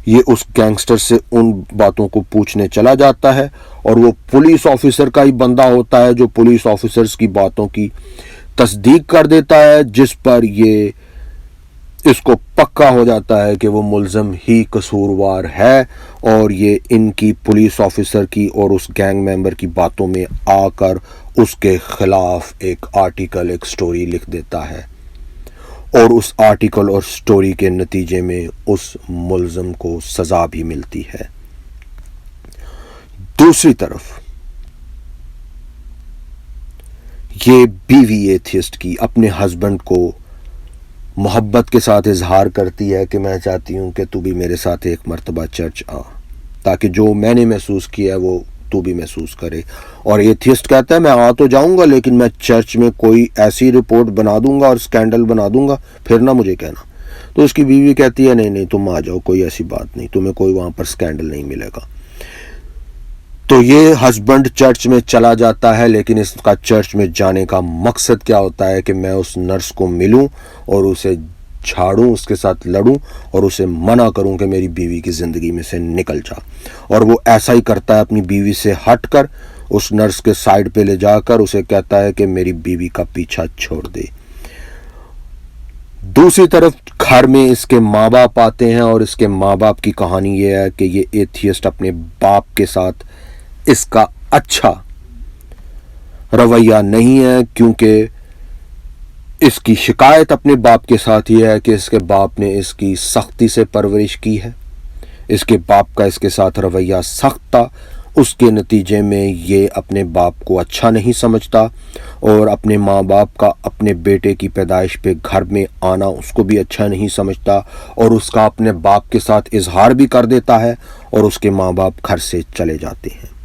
یہ اس گینگسٹر سے ان باتوں کو پوچھنے چلا جاتا ہے, اور وہ پولیس آفیسر کا ہی بندہ ہوتا ہے جو پولیس آفیسرز کی باتوں کی تصدیق کر دیتا ہے, جس پر یہ اس کو پکا ہو جاتا ہے کہ وہ ملزم ہی قصوروار ہے, اور یہ ان کی پولیس آفیسر کی اور اس گینگ ممبر کی باتوں میں آ کر اس کے خلاف ایک آرٹیکل, ایک سٹوری لکھ دیتا ہے, اور اس آرٹیکل اور سٹوری کے نتیجے میں اس ملزم کو سزا بھی ملتی ہے. دوسری طرف یہ بیوی ایتھیسٹ کی اپنے ہسبینڈ کو محبت کے ساتھ اظہار کرتی ہے کہ میں چاہتی ہوں کہ تو بھی میرے ساتھ ایک مرتبہ چرچ آ, تاکہ جو میں نے محسوس کیا ہے وہ تو بھی محسوس کرے. اور ایتھیسٹ کہتا ہے میں آ تو جاؤں گا, لیکن میں چرچ میں کوئی ایسی رپورٹ بنا دوں گا اور سکینڈل بنا دوں گا, پھر نہ مجھے کہنا. تو اس کی بیوی کہتی ہے نہیں تم آ جاؤ, کوئی ایسی بات نہیں, تمہیں کوئی وہاں پر سکینڈل نہیں ملے گا. تو یہ ہسبینڈ چرچ میں چلا جاتا ہے, لیکن اس کا چرچ میں جانے کا مقصد کیا ہوتا ہے کہ میں اس نرس کو ملوں اور اسے جھاڑوں, اس کے ساتھ لڑوں اور اسے منع کروں کہ میری بیوی کی زندگی میں سے نکل جا. اور وہ ایسا ہی کرتا ہے, اپنی بیوی سے ہٹ کر اس نرس کے سائڈ پہ لے جا کر اسے کہتا ہے کہ میری بیوی کا پیچھا چھوڑ دے. دوسری طرف گھر میں اس کے ماں باپ آتے ہیں, اور اس کے ماں باپ کی کہانی یہ ہے کہ یہ ایتھیسٹ اپنے باپ کے ساتھ اس کا اچھا رویہ نہیں ہے, کیونکہ اس کی شکایت اپنے باپ کے ساتھ یہ ہے کہ اس کے باپ نے اس کی سختی سے پرورش کی ہے, اس کے باپ کا اس کے ساتھ رویہ سخت تھا, اس کے نتیجے میں یہ اپنے باپ کو اچھا نہیں سمجھتا, اور اپنے ماں باپ کا اپنے بیٹے کی پیدائش پہ گھر میں آنا اس کو بھی اچھا نہیں سمجھتا، اور اس کا اپنے باپ کے ساتھ اظہار بھی کر دیتا ہے اور اس کے ماں باپ گھر سے چلے جاتے ہیں۔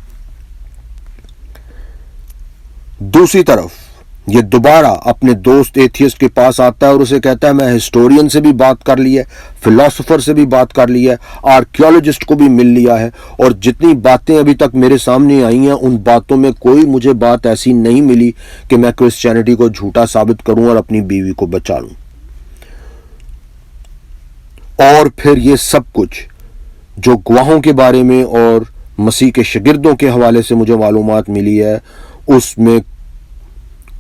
دوسری طرف یہ دوبارہ اپنے دوست ایتھیسٹ کے پاس آتا ہے اور اسے کہتا ہے میں ہسٹورین سے بھی بات کر لی ہے، فلاسفر سے بھی بات کر لی ہے، آرکیولوجسٹ کو بھی مل لیا ہے، اور جتنی باتیں ابھی تک میرے سامنے آئی ہیں ان باتوں میں کوئی مجھے بات ایسی نہیں ملی کہ میں کرسچینٹی کو جھوٹا ثابت کروں اور اپنی بیوی کو بچا لوں۔ اور پھر یہ سب کچھ جو گواہوں کے بارے میں اور مسیح کے شاگردوں کے حوالے سے مجھے معلومات ملی ہے، اس میں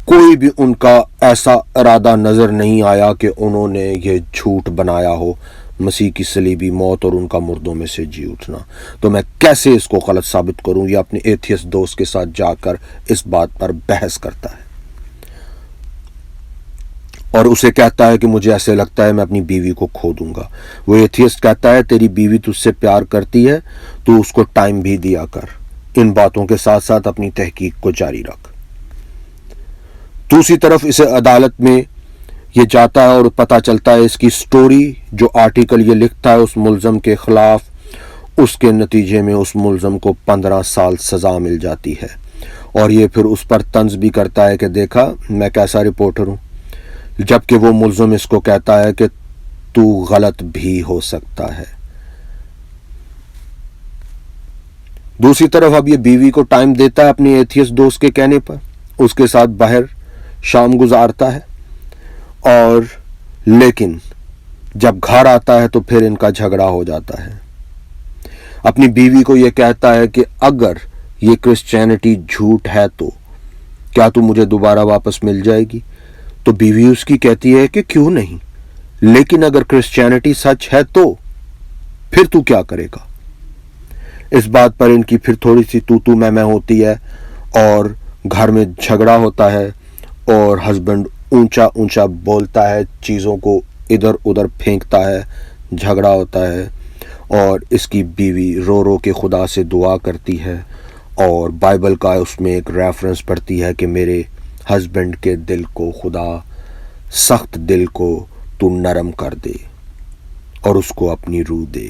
کوئی بھی ان کا ایسا ارادہ نظر نہیں آیا کہ انہوں نے یہ جھوٹ بنایا ہو، مسیح کی صلیبی موت اور ان کا مردوں میں سے جی اٹھنا۔ تو میں کیسے اس کو غلط ثابت کروں؟ یہ اپنے ایتھیسٹ دوست کے ساتھ جا کر اس بات پر بحث کرتا ہے اور اسے کہتا ہے کہ مجھے ایسے لگتا ہے میں اپنی بیوی کو کھو دوں گا۔ وہ ایتھیسٹ کہتا ہے تیری بیوی تجھ سے پیار کرتی ہے، تو اس کو ٹائم بھی دیا کر، ان باتوں کے ساتھ ساتھ اپنی تحقیق کو جاری رکھ۔ دوسری طرف اسے عدالت میں یہ جاتا ہے اور پتہ چلتا ہے اس کی سٹوری جو آرٹیکل یہ لکھتا ہے اس ملزم کے خلاف، اس کے نتیجے میں اس ملزم کو 15 سال سزا مل جاتی ہے، اور یہ پھر اس پر طنز بھی کرتا ہے کہ دیکھا میں کیسا رپورٹر ہوں، جبکہ وہ ملزم اس کو کہتا ہے کہ تو غلط بھی ہو سکتا ہے۔ دوسری طرف اب یہ بیوی کو ٹائم دیتا ہے اپنے ایتھیسٹ دوست کے کہنے پر، اس کے ساتھ باہر شام گزارتا ہے، اور لیکن جب گھر آتا ہے تو پھر ان کا جھگڑا ہو جاتا ہے۔ اپنی بیوی کو یہ کہتا ہے کہ اگر یہ کرسچینٹی جھوٹ ہے تو کیا تو مجھے دوبارہ واپس مل جائے گی؟ تو بیوی اس کی کہتی ہے کہ کیوں نہیں، لیکن اگر کرسچینٹی سچ ہے تو پھر تو کیا کرے گا؟ اس بات پر ان کی پھر تھوڑی سی تو میں ہوتی ہے اور گھر میں جھگڑا ہوتا ہے، اور ہسبینڈ اونچا اونچا بولتا ہے، چیزوں کو ادھر ادھر پھینکتا ہے، جھگڑا ہوتا ہے، اور اس کی بیوی رو رو کے خدا سے دعا کرتی ہے اور بائبل کا اس میں ایک ریفرنس پڑھتی ہے کہ میرے ہسبینڈ کے دل کو خدا، سخت دل کو تو نرم کر دے اور اس کو اپنی روح دے۔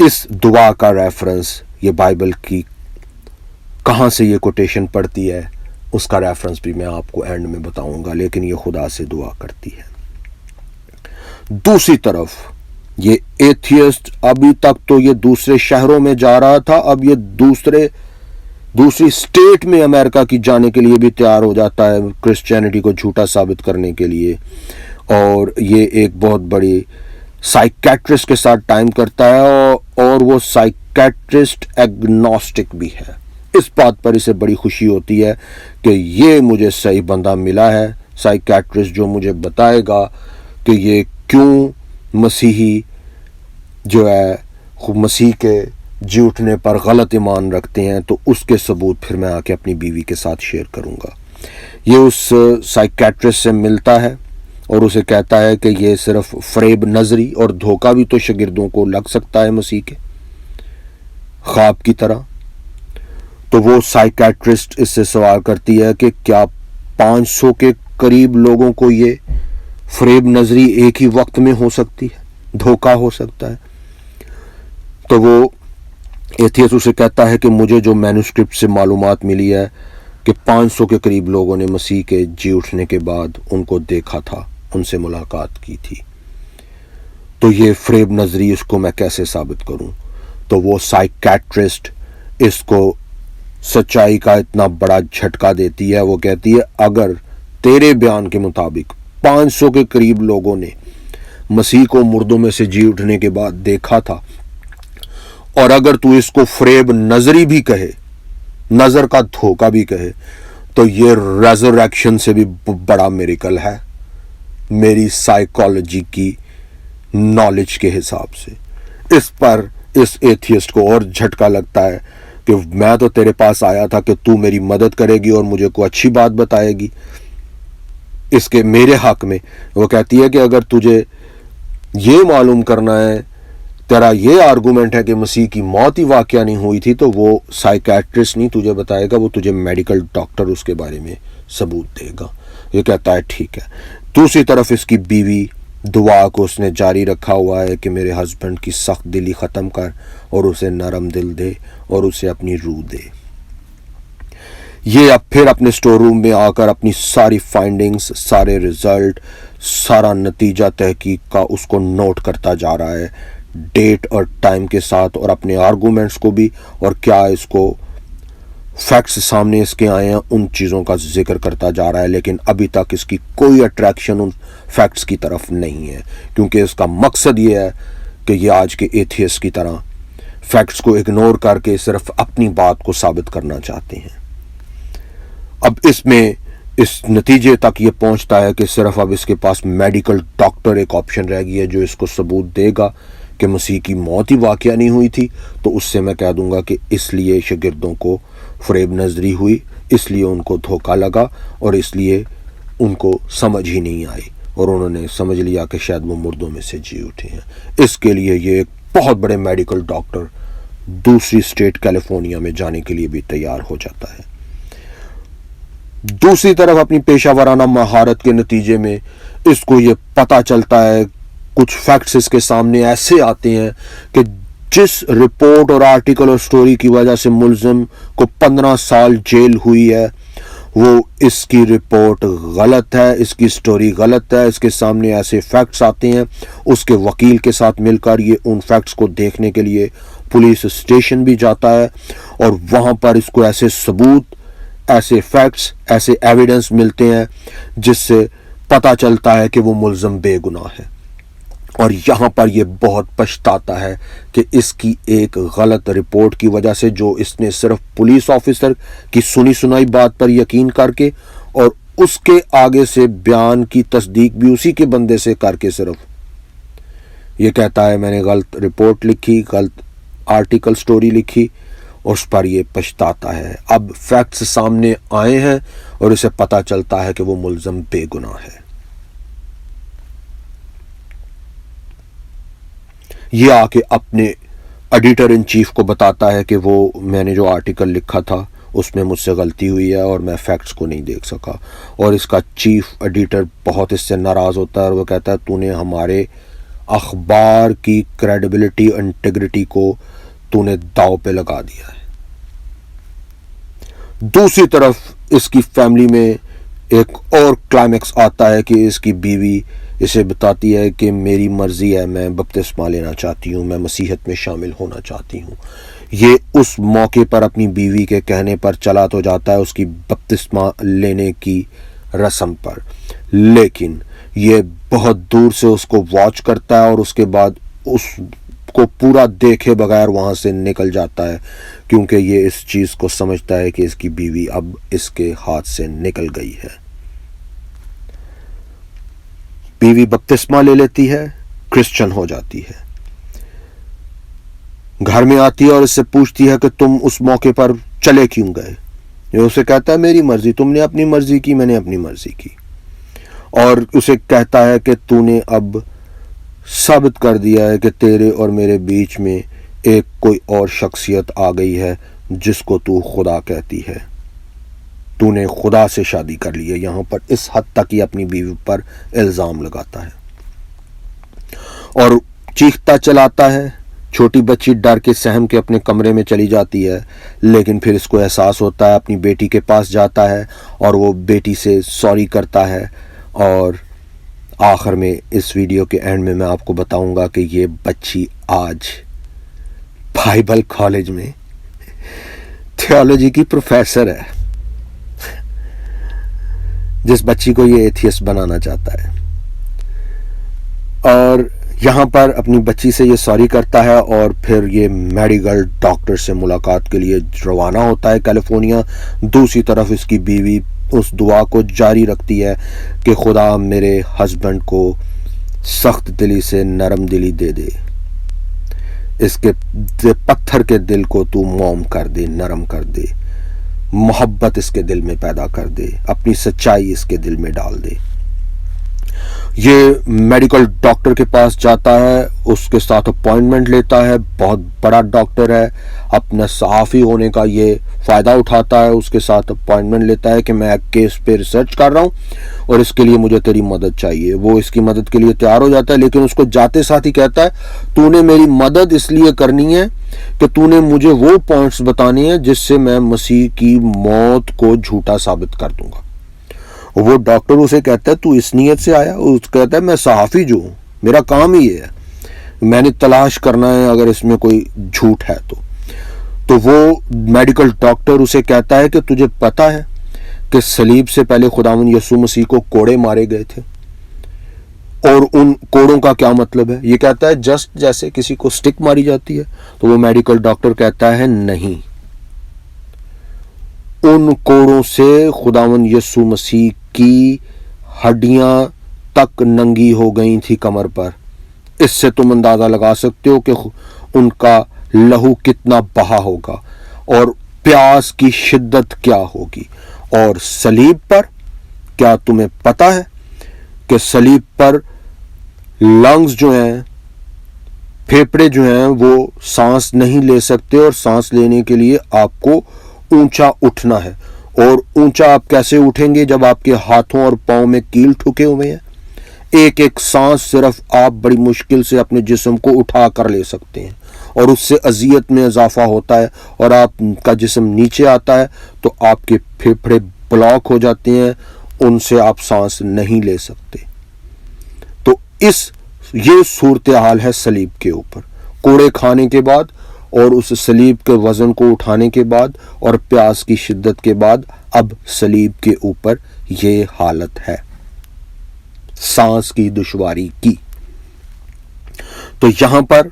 اس دعا کا ریفرنس یہ بائبل کی کہاں سے یہ کوٹیشن پڑتی ہے اس کا ریفرنس بھی میں آپ کو اینڈ میں بتاؤں گا، لیکن یہ خدا سے دعا کرتی ہے۔ دوسری طرف یہ ایتھیسٹ ابھی تک تو یہ دوسرے شہروں میں جا رہا تھا، اب یہ دوسری سٹیٹ میں امریکہ کی جانے کے لیے بھی تیار ہو جاتا ہے کرسچینٹی کو جھوٹا ثابت کرنے کے لیے، اور یہ ایک بہت بڑی سائیکیٹرسٹ کے ساتھ ٹائم کرتا ہے، اور وہ سائیکیٹرسٹ ایگنوسٹک بھی ہے۔ اس بات پر اسے بڑی خوشی ہوتی ہے کہ یہ مجھے صحیح بندہ ملا ہے، سائیکیٹرسٹ جو مجھے بتائے گا کہ یہ کیوں مسیحی جو ہے مسیح کے جی اٹھنے پر غلط ایمان رکھتے ہیں، تو اس کے ثبوت پھر میں آ کے اپنی بیوی کے ساتھ شیئر کروں گا۔ یہ اس سائیکیٹرسٹ سے ملتا ہے اور اسے کہتا ہے کہ یہ صرف فریب نظری اور دھوکہ بھی تو شاگردوں کو لگ سکتا ہے مسیح کے خواب کی طرح۔ تو وہ سائیکیٹرسٹ اس سے سوال کرتی ہے کہ کیا 500 کے قریب لوگوں کو یہ فریب نظری ایک ہی وقت میں ہو سکتی ہے، دھوکہ ہو سکتا ہے؟ تو وہ ایتھیسٹ اسے کہتا ہے کہ مجھے جو مینوسکرپٹ سے معلومات ملی ہے کہ 500 کے قریب لوگوں نے مسیح کے جی اٹھنے کے بعد ان کو دیکھا تھا، ان سے ملاقات کی تھی، تو یہ فریب نظری اس کو میں کیسے ثابت کروں؟ تو وہ سائیکیٹرسٹ اس کو سچائی کا اتنا بڑا جھٹکا دیتی ہے، وہ کہتی ہے اگر تیرے بیان کے مطابق 500 کے قریب لوگوں نے مسیح کو مردوں میں سے جی اٹھنے کے بعد دیکھا تھا، اور اگر تو اس کو فریب نظری بھی کہے، نظر کا دھوکہ بھی کہے، تو یہ ریزریکشن سے بھی بڑا میریکل ہے میری سائیکالوجی کی نالج کے حساب سے۔ اس پر اس ایتھیسٹ کو اور جھٹکا لگتا ہے کہ میں تو تیرے پاس آیا تھا کہ تو میری مدد کرے گی اور مجھے کوئی اچھی بات بتائے گی اس کے میرے حق میں۔ وہ کہتی ہے کہ اگر تجھے یہ معلوم کرنا ہے تیرا یہ آرگومنٹ ہے کہ مسیح کی موت ہی واقعہ نہیں ہوئی تھی تو وہ سائیکیٹرسٹ نہیں تجھے بتائے گا, وہ تجھے میڈیکل ڈاکٹر اس کے بارے میں ثبوت دے گا. یہ کہتا ہے ٹھیک ہے. دوسری طرف اس کی بیوی دعا کو اس نے جاری رکھا ہوا ہے کہ میرے ہسبینڈ کی سخت دلی ختم کر اور اسے نرم دل دے اور اسے اپنی روح دے. یہ اب پھر اپنے سٹور روم میں آ کر اپنی ساری فائنڈنگز, سارے ریزلٹ, سارا نتیجہ تحقیق کا اس کو نوٹ کرتا جا رہا ہے, ڈیٹ اور ٹائم کے ساتھ, اور اپنے آرگومنٹس کو بھی, اور کیا اس کو فیکٹس سامنے اس کے آئے ہیں ان چیزوں کا ذکر کرتا جا رہا ہے. لیکن ابھی تک اس کی کوئی اٹریکشن ان فیکٹس کی طرف نہیں ہے, کیونکہ اس کا مقصد یہ ہے کہ یہ آج کے ایتھیسٹ کی طرح فیکٹس کو اگنور کر کے صرف اپنی بات کو ثابت کرنا چاہتے ہیں. اب اس میں اس نتیجے تک یہ پہنچتا ہے کہ صرف اب اس کے پاس میڈیکل ڈاکٹر ایک آپشن رہ گئی ہے جو اس کو ثبوت دے گا کہ مسیح کی موت ہی واقعہ نہیں ہوئی تھی. تو اس سے میں کہہ دوں گا کہ اس لیے شاگردوں کو فریب نظری ہوئی, اس لیے ان کو دھوکہ لگا, اور اس لیے ان کو سمجھ ہی نہیں آئی, اور انہوں نے سمجھ لیا کہ شاید وہ مردوں میں سے جی اٹھے ہیں. اس کے لیے یہ ایک بہت بڑے میڈیکل ڈاکٹر دوسری اسٹیٹ کیلیفورنیا میں جانے کے لیے بھی تیار ہو جاتا ہے. دوسری طرف اپنی پیشہ ورانہ مہارت کے نتیجے میں اس کو یہ پتہ چلتا ہے, کچھ فیکٹس اس کے سامنے ایسے آتے ہیں کہ جس رپورٹ اور آرٹیکل اور سٹوری کی وجہ سے ملزم کو 15 سال جیل ہوئی ہے, وہ اس کی رپورٹ غلط ہے, اس کی سٹوری غلط ہے. اس کے سامنے ایسے فیکٹس آتے ہیں, اس کے وکیل کے ساتھ مل کر یہ ان فیکٹس کو دیکھنے کے لیے پولیس اسٹیشن بھی جاتا ہے, اور وہاں پر اس کو ایسے ثبوت, ایسے فیکٹس, ایسے ایویڈنس ملتے ہیں جس سے پتہ چلتا ہے کہ وہ ملزم بے گناہ ہے. اور یہاں پر یہ بہت پچھتاتا ہے کہ اس کی ایک غلط رپورٹ کی وجہ سے, جو اس نے صرف پولیس آفیسر کی سنی سنائی بات پر یقین کر کے, اور اس کے آگے سے بیان کی تصدیق بھی اسی کے بندے سے کر کے, صرف یہ کہتا ہے میں نے غلط رپورٹ لکھی, غلط آرٹیکل سٹوری لکھی, اور اس پر یہ پچھتاتا ہے. اب فیکٹس سامنے آئے ہیں اور اسے پتہ چلتا ہے کہ وہ ملزم بے گناہ ہے. یہ آ کے اپنے ایڈیٹر ان چیف کو بتاتا ہے کہ وہ میں نے جو آرٹیکل لکھا تھا اس میں مجھ سے غلطی ہوئی ہے اور میں فیکٹس کو نہیں دیکھ سکا. اور اس کا چیف ایڈیٹر بہت اس سے ناراض ہوتا ہے, اور وہ کہتا ہے تو نے ہمارے اخبار کی کریڈیبلٹی, انٹیگریٹی کو تو نے داؤ پہ لگا دیا ہے. دوسری طرف اس کی فیملی میں ایک اور کلائمیکس آتا ہے کہ اس کی بیوی اسے بتاتی ہے کہ میری مرضی ہے, میں بپتسمہ لینا چاہتی ہوں, میں مسیحیت میں شامل ہونا چاہتی ہوں. یہ اس موقع پر اپنی بیوی کے کہنے پر چلا تو جاتا ہے اس کی بپتسمہ لینے کی رسم پر, لیکن یہ بہت دور سے اس کو واچ کرتا ہے اور اس کے بعد اس کو پورا دیکھے بغیر وہاں سے نکل جاتا ہے, کیونکہ یہ اس چیز کو سمجھتا ہے کہ اس کی بیوی اب اس کے ہاتھ سے نکل گئی ہے. بیوی بپتسمہ لے لیتی ہے, کرسچن ہو جاتی ہے, گھر میں آتی ہے اور اس سے پوچھتی ہے کہ تم اس موقع پر چلے کیوں گئے. یہ اسے کہتا ہے میری مرضی, تم نے اپنی مرضی کی, میں نے اپنی مرضی کی. اور اسے کہتا ہے کہ تو نے اب ثابت کر دیا ہے کہ تیرے اور میرے بیچ میں ایک کوئی اور شخصیت آ گئی ہے جس کو تو خدا کہتی ہے. تو نے خدا سے شادی کر لی ہے. یہاں پر اس حد تک ہی اپنی بیوی پر الزام لگاتا ہے اور چیختا چلاتا ہے. چھوٹی بچی ڈر کے سہم کے اپنے کمرے میں چلی جاتی ہے, لیکن پھر اس کو احساس ہوتا ہے, اپنی بیٹی کے پاس جاتا ہے اور وہ بیٹی سے سوری کرتا ہے. اور آخر میں اس ویڈیو کے اینڈ میں آپ کو بتاؤں گا کہ یہ بچی آج بائبل کالج میں تھیولوجی کی پروفیسر ہے, جس بچی کو یہ ایتھیسٹ بنانا چاہتا ہے. اور یہاں پر اپنی بچی سے یہ سوری کرتا ہے اور پھر یہ میڈیکل ڈاکٹر سے ملاقات کے لیے روانہ ہوتا ہے کیلیفورنیا. دوسری طرف اس کی بیوی اس دعا کو جاری رکھتی ہے کہ خدا میرے ہسبینڈ کو سخت دلی سے نرم دلی دے دے, اس کے پتھر کے دل کو تو موم کر دے, نرم کر دے, محبت اس کے دل میں پیدا کر دے, اپنی سچائی اس کے دل میں ڈال دے. یہ میڈیکل ڈاکٹر کے پاس جاتا ہے, اس کے ساتھ اپوائنٹمنٹ لیتا ہے, بہت بڑا ڈاکٹر ہے, اپنا صحافی ہونے کا یہ فائدہ اٹھاتا ہے, اس کے ساتھ اپوائنٹمنٹ لیتا ہے کہ میں ایک کیس پہ ریسرچ کر رہا ہوں اور اس کے لیے مجھے تیری مدد چاہیے. وہ اس کی مدد کے لیے تیار ہو جاتا ہے, لیکن اس کو جاتے ساتھ ہی کہتا ہے تو نے میری مدد اس لیے کرنی ہے کہ تو نے مجھے وہ پوائنٹس بتانے ہیں جس سے میں مسیح کی موت کو جھوٹا ثابت کر دوں گا. وہ ڈاکٹر اسے کہتا ہے تو اس نیت سے آیا؟ اس کہتا ہے میں صحافی جو ہوں, میرا کام ہی یہ ہے, میں نے تلاش کرنا ہے اگر اس میں کوئی جھوٹ ہے تو وہ میڈیکل ڈاکٹر اسے کہتا ہے کہ تجھے پتا ہے کہ صلیب سے پہلے خداوند یسوع مسیح کو کوڑے مارے گئے تھے, اور ان کوڑوں کا کیا مطلب ہے؟ یہ کہتا ہے جسٹ جیسے کسی کو سٹک ماری جاتی ہے. تو وہ میڈیکل ڈاکٹر کہتا ہے نہیں, ان کوڑوں سے خداوند یسوع مسیح کی ہڈیاں تک ننگی ہو گئی تھی کمر پر. اس سے تم اندازہ لگا سکتے ہو کہ ان کا لہو کتنا بہا ہوگا اور پیاس کی شدت کیا ہوگی. اور صلیب پر کیا تمہیں پتا ہے کہ صلیب پر لنگز جو ہیں, پھیپھڑے جو ہیں, وہ سانس نہیں لے سکتے, اور سانس لینے کے لیے آپ کو اونچا اٹھنا ہے. اور اونچا آپ کیسے اٹھیں گے جب آپ کے ہاتھوں اور پاؤں میں کیل ٹھکے ہوئے ہیں؟ ایک ایک سانس صرف آپ بڑی مشکل سے اپنے جسم کو اٹھا کر لے سکتے ہیں, اور اس سے اذیت میں اضافہ ہوتا ہے اور آپ کا جسم نیچے آتا ہے تو آپ کے پھیپھڑے بلاک ہو جاتے ہیں, ان سے آپ سانس نہیں لے سکتے. تو یہ صورتحال ہے صلیب کے اوپر, کوڑے کھانے کے بعد اور اس صلیب کے وزن کو اٹھانے کے بعد اور پیاس کی شدت کے بعد اب صلیب کے اوپر یہ حالت ہے سانس کی دشواری کی. تو یہاں پر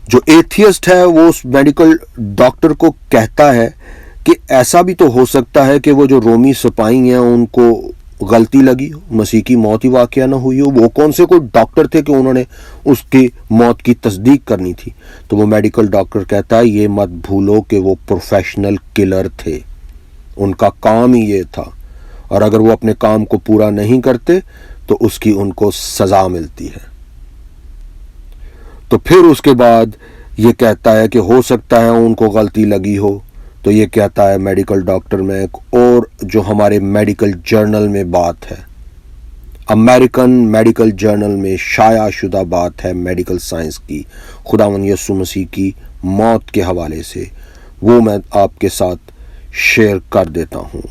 جو ایتھیسٹ ہے وہ اس میڈیکل ڈاکٹر کو کہتا ہے کہ ایسا بھی تو ہو سکتا ہے کہ وہ جو رومی سپاہی ہیں ان کو غلطی لگی ہو, مسیح کی موت ہی واقعہ نہ ہوئی ہو. وہ کون سے کوئی ڈاکٹر تھے کہ انہوں نے اس کی موت کی تصدیق کرنی تھی؟ تو وہ میڈیکل ڈاکٹر کہتا ہے یہ مت بھولو کہ وہ پروفیشنل کلر تھے, ان کا کام ہی یہ تھا, اور اگر وہ اپنے کام کو پورا نہیں کرتے تو اس کی ان کو سزا ملتی ہے. تو پھر اس کے بعد یہ کہتا ہے کہ ہو سکتا ہے ان کو غلطی لگی ہو. تو یہ کہتا ہے میڈیکل ڈاکٹر میں ایک اور جو ہمارے میڈیکل جرنل میں بات ہے, امریکن میڈیکل جرنل میں شائع شدہ بات ہے میڈیکل سائنس کی, خداوند یسوع مسیح کی موت کے حوالے سے, وہ میں آپ کے ساتھ شیئر کر دیتا ہوں.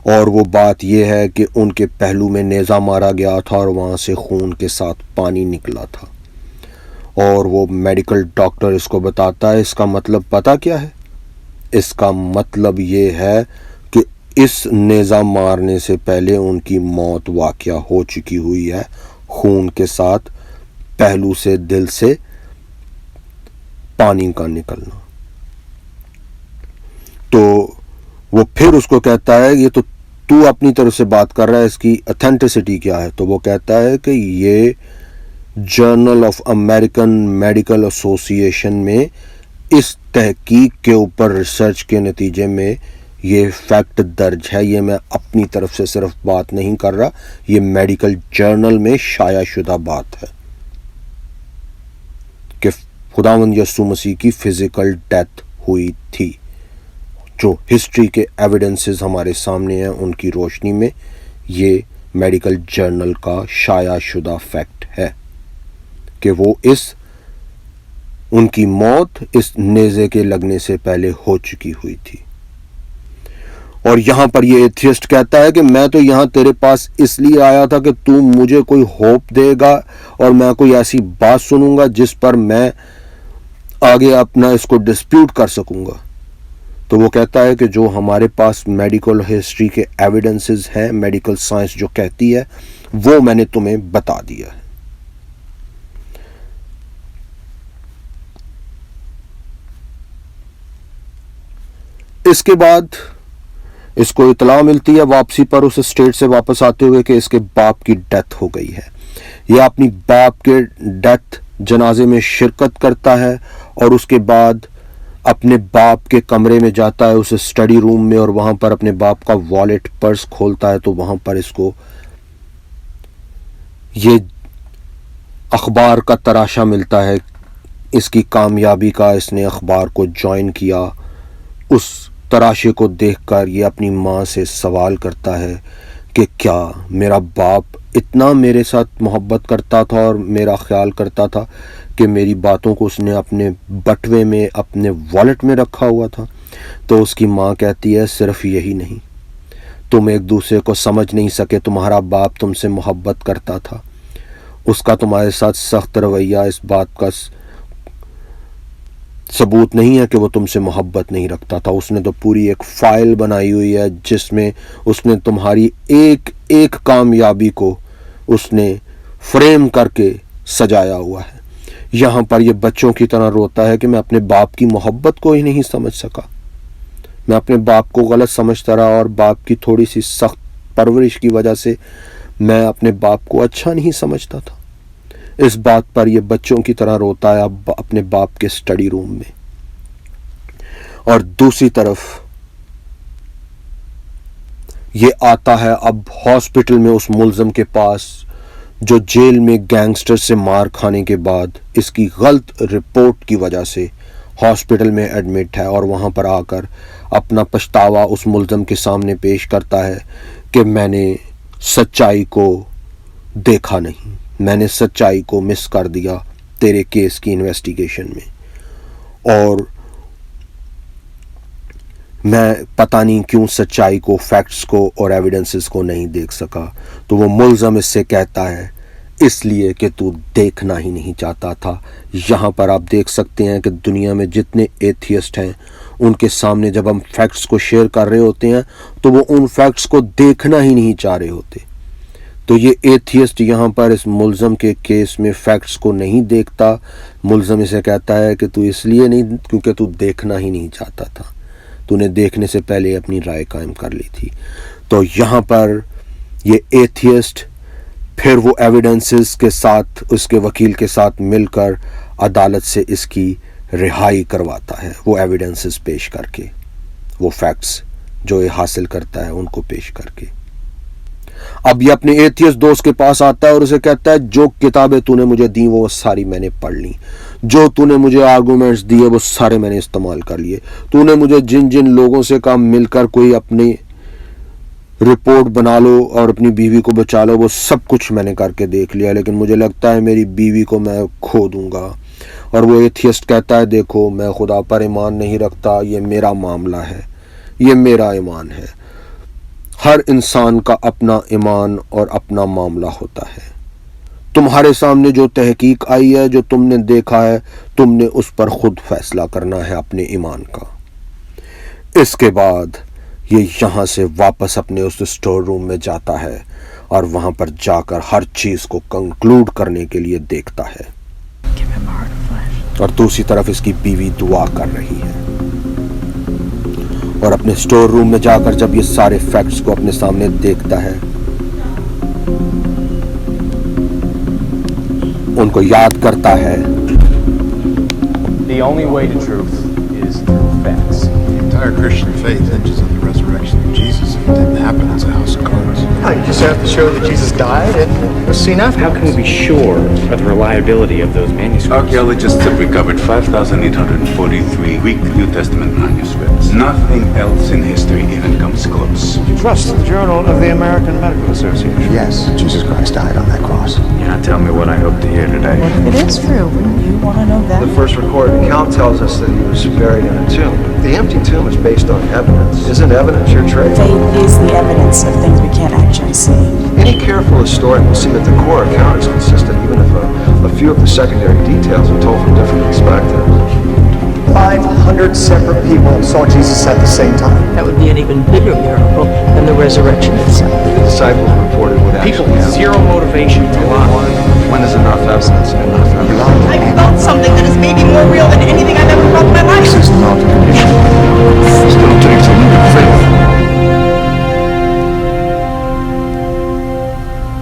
اور وہ بات یہ ہے کہ ان کے پہلو میں نیزہ مارا گیا تھا اور وہاں سے خون کے ساتھ پانی نکلا تھا. اور وہ میڈیکل ڈاکٹر اس کو بتاتا ہے اس کا مطلب پتہ کیا ہے؟ اس کا مطلب یہ ہے کہ اس نیزہ مارنے سے پہلے ان کی موت واقعہ ہو چکی ہوئی ہے, خون کے ساتھ پہلو سے دل سے پانی کا نکلنا. تو وہ پھر اس کو کہتا ہے یہ تو اپنی طرف سے بات کر رہا ہے, اس کی اتھینٹسٹی کیا ہے؟ تو وہ کہتا ہے کہ یہ جرنل آف امریکن میڈیکل ایسوسی ایشن میں اس تحقیق کے اوپر ریسرچ کے نتیجے میں یہ فیکٹ درج ہے. یہ میں اپنی طرف سے صرف بات نہیں کر رہا, یہ میڈیکل جرنل میں شائع شدہ بات ہے کہ خداوند یسوع مسیح کی فزیکل ڈیتھ ہوئی تھی. جو ہسٹری کے ایویڈنسز ہمارے سامنے ہیں ان کی روشنی میں یہ میڈیکل جرنل کا شائع شدہ فیکٹ ہے کہ وہ ان کی موت اس نیزے کے لگنے سے پہلے ہو چکی ہوئی تھی. اور یہاں پر یہ ایتھیسٹ کہتا ہے کہ میں تو یہاں تیرے پاس اس لیے آیا تھا کہ تو مجھے کوئی ہوپ دے گا اور میں کوئی ایسی بات سنوں گا جس پر میں آگے اپنا اس کو ڈسپیوٹ کر سکوں گا. تو وہ کہتا ہے کہ جو ہمارے پاس میڈیکل ہسٹری کے ایویڈنسز ہیں, میڈیکل سائنس جو کہتی ہے وہ میں نے تمہیں بتا دیا ہے. اس کے بعد اس کو اطلاع ملتی ہے واپسی پر اس اسٹیٹ سے واپس آتے ہوئے کہ اس کے باپ کی ڈیتھ ہو گئی ہے. یہ اپنی باپ کے ڈیتھ جنازے میں شرکت کرتا ہے اور اس کے بعد اپنے باپ کے کمرے میں جاتا ہے, اس اسٹڈی روم میں, اور وہاں پر اپنے باپ کا والیٹ پرس کھولتا ہے تو وہاں پر اس کو یہ اخبار کا تراشا ملتا ہے اس کی کامیابی کا. اس نے اخبار کو جوائن کیا. اس تراشے کو دیکھ کر یہ اپنی ماں سے سوال کرتا ہے کہ کیا میرا باپ اتنا میرے ساتھ محبت کرتا تھا اور میرا خیال کرتا تھا کہ میری باتوں کو اس نے اپنے بٹوے میں, اپنے والیٹ میں رکھا ہوا تھا. تو اس کی ماں کہتی ہے صرف یہی نہیں, تم ایک دوسرے کو سمجھ نہیں سکے. تمہارا باپ تم سے محبت کرتا تھا, اس کا تمہارے ساتھ سخت رویہ اس بات کا ثبوت نہیں ہے کہ وہ تم سے محبت نہیں رکھتا تھا. اس نے تو پوری ایک فائل بنائی ہوئی ہے جس میں اس نے تمہاری ایک ایک کامیابی کو اس نے فریم کر کے سجایا ہوا ہے. یہاں پر یہ بچوں کی طرح روتا ہے کہ میں اپنے باپ کی محبت کو ہی نہیں سمجھ سکا. میں اپنے باپ کو غلط سمجھتا رہا, اور باپ کی تھوڑی سی سخت پرورش کی وجہ سے میں اپنے باپ کو اچھا نہیں سمجھتا تھا. اس بات پر یہ بچوں کی طرح روتا ہے اب اپنے باپ کے اسٹڈی روم میں. اور دوسری طرف یہ آتا ہے اب ہاسپٹل میں اس ملزم کے پاس جو جیل میں گینگسٹر سے مار کھانے کے بعد اس کی غلط رپورٹ کی وجہ سے ہاسپٹل میں ایڈمٹ ہے, اور وہاں پر آ کر اپنا پچھتاوا اس ملزم کے سامنے پیش کرتا ہے کہ میں نے سچائی کو دیکھا نہیں, میں نے سچائی کو مس کر دیا تیرے کیس کی انویسٹیگیشن میں, اور میں پتہ نہیں کیوں سچائی کو, فیکٹس کو اور ایویڈنسز کو نہیں دیکھ سکا. تو وہ ملزم اس سے کہتا ہے اس لیے کہ تو دیکھنا ہی نہیں چاہتا تھا. یہاں پر آپ دیکھ سکتے ہیں کہ دنیا میں جتنے ایتھیسٹ ہیں ان کے سامنے جب ہم فیکٹس کو شیئر کر رہے ہوتے ہیں تو وہ ان فیکٹس کو دیکھنا ہی نہیں چاہ رہے ہوتے. تو یہ ایتھیسٹ یہاں پر اس ملزم کے کیس میں فیکٹس کو نہیں دیکھتا. ملزم اسے کہتا ہے کہ تو اس لیے نہیں کیونکہ تو دیکھنا ہی نہیں چاہتا تھا, تو نے دیکھنے سے پہلے اپنی رائے قائم کر لی تھی. تو یہاں پر یہ ایتھیسٹ پھر وہ ایویڈنسز کے ساتھ اس کے وکیل کے ساتھ مل کر عدالت سے اس کی رہائی کرواتا ہے, وہ ایویڈنسز پیش کر کے, وہ فیکٹس جو یہ حاصل کرتا ہے ان کو پیش کر کے. اب یہ اپنے ایتھیسٹ دوست کے پاس آتا ہے اور اسے کہتا ہے جو کتابیں تو نے مجھے دیں وہ ساری میں نے پڑھ لی, جو تو نے مجھے آرگومنٹس دیے وہ سارے میں نے استعمال کر لیے, تو نے مجھے جن جن لوگوں سے کہا مل کر کوئی اپنی رپورٹ بنا لو اور اپنی بیوی کو بچا لو, وہ سب کچھ میں نے کر کے دیکھ لیا, لیکن مجھے لگتا ہے میری بیوی کو میں کھو دوں گا. اور وہ ایتھیسٹ کہتا ہے دیکھو میں خدا پر ایمان نہیں رکھتا, یہ میرا معاملہ ہے, یہ میرا ایمان ہے. ہر انسان کا اپنا ایمان اور اپنا معاملہ ہوتا ہے. تمہارے سامنے جو تحقیق آئی ہے, جو تم نے دیکھا ہے, تم نے اس پر خود فیصلہ کرنا ہے اپنے ایمان کا. اس کے بعد یہ یہاں سے واپس اپنے اس اسٹور روم میں جاتا ہے اور وہاں پر جا کر ہر چیز کو کنکلوڈ کرنے کے لیے دیکھتا ہے, اور دوسری طرف اس کی بیوی دعا کر رہی ہے. اور اپنے اسٹور روم میں جا کر جب یہ سارے فیکٹس کو اپنے سامنے دیکھتا ہے, ان کو یاد کرتا ہے. The only way to truth is through facts. The entire Christian faith hinges on the resurrection of Jesus. If it didn't happen, it's a house of cards. You just have to show that Jesus died and was seen after. How can we be sure of the reliability of those manuscripts? Archaeologists have recovered 5,843 Greek New Testament manuscripts. Nothing else in history even comes close. You trust the Journal of the American Medical Association? Yes, Jesus Christ died on that cross. You're not telling me what I hope to hear today. If it is true, wouldn't you want to know that? The first recorded account tells us that he was buried in a tomb. The empty tomb is based on evidence. Isn't evidence your trade? Faith is the evidence of things we can't actually see. Any careful historian will see that the core account is consistent, even if a few of the secondary details are told from different perspectives. 500 separate people saw Jesus at the same time. That would be an even bigger miracle than the resurrection itself. The disciples reported what People actually with happened. zero motivation to lie. When is enough evidence enough evidence? I felt something that is maybe more real than anything I've ever felt in my life. This is not a condition. It still takes a little faith.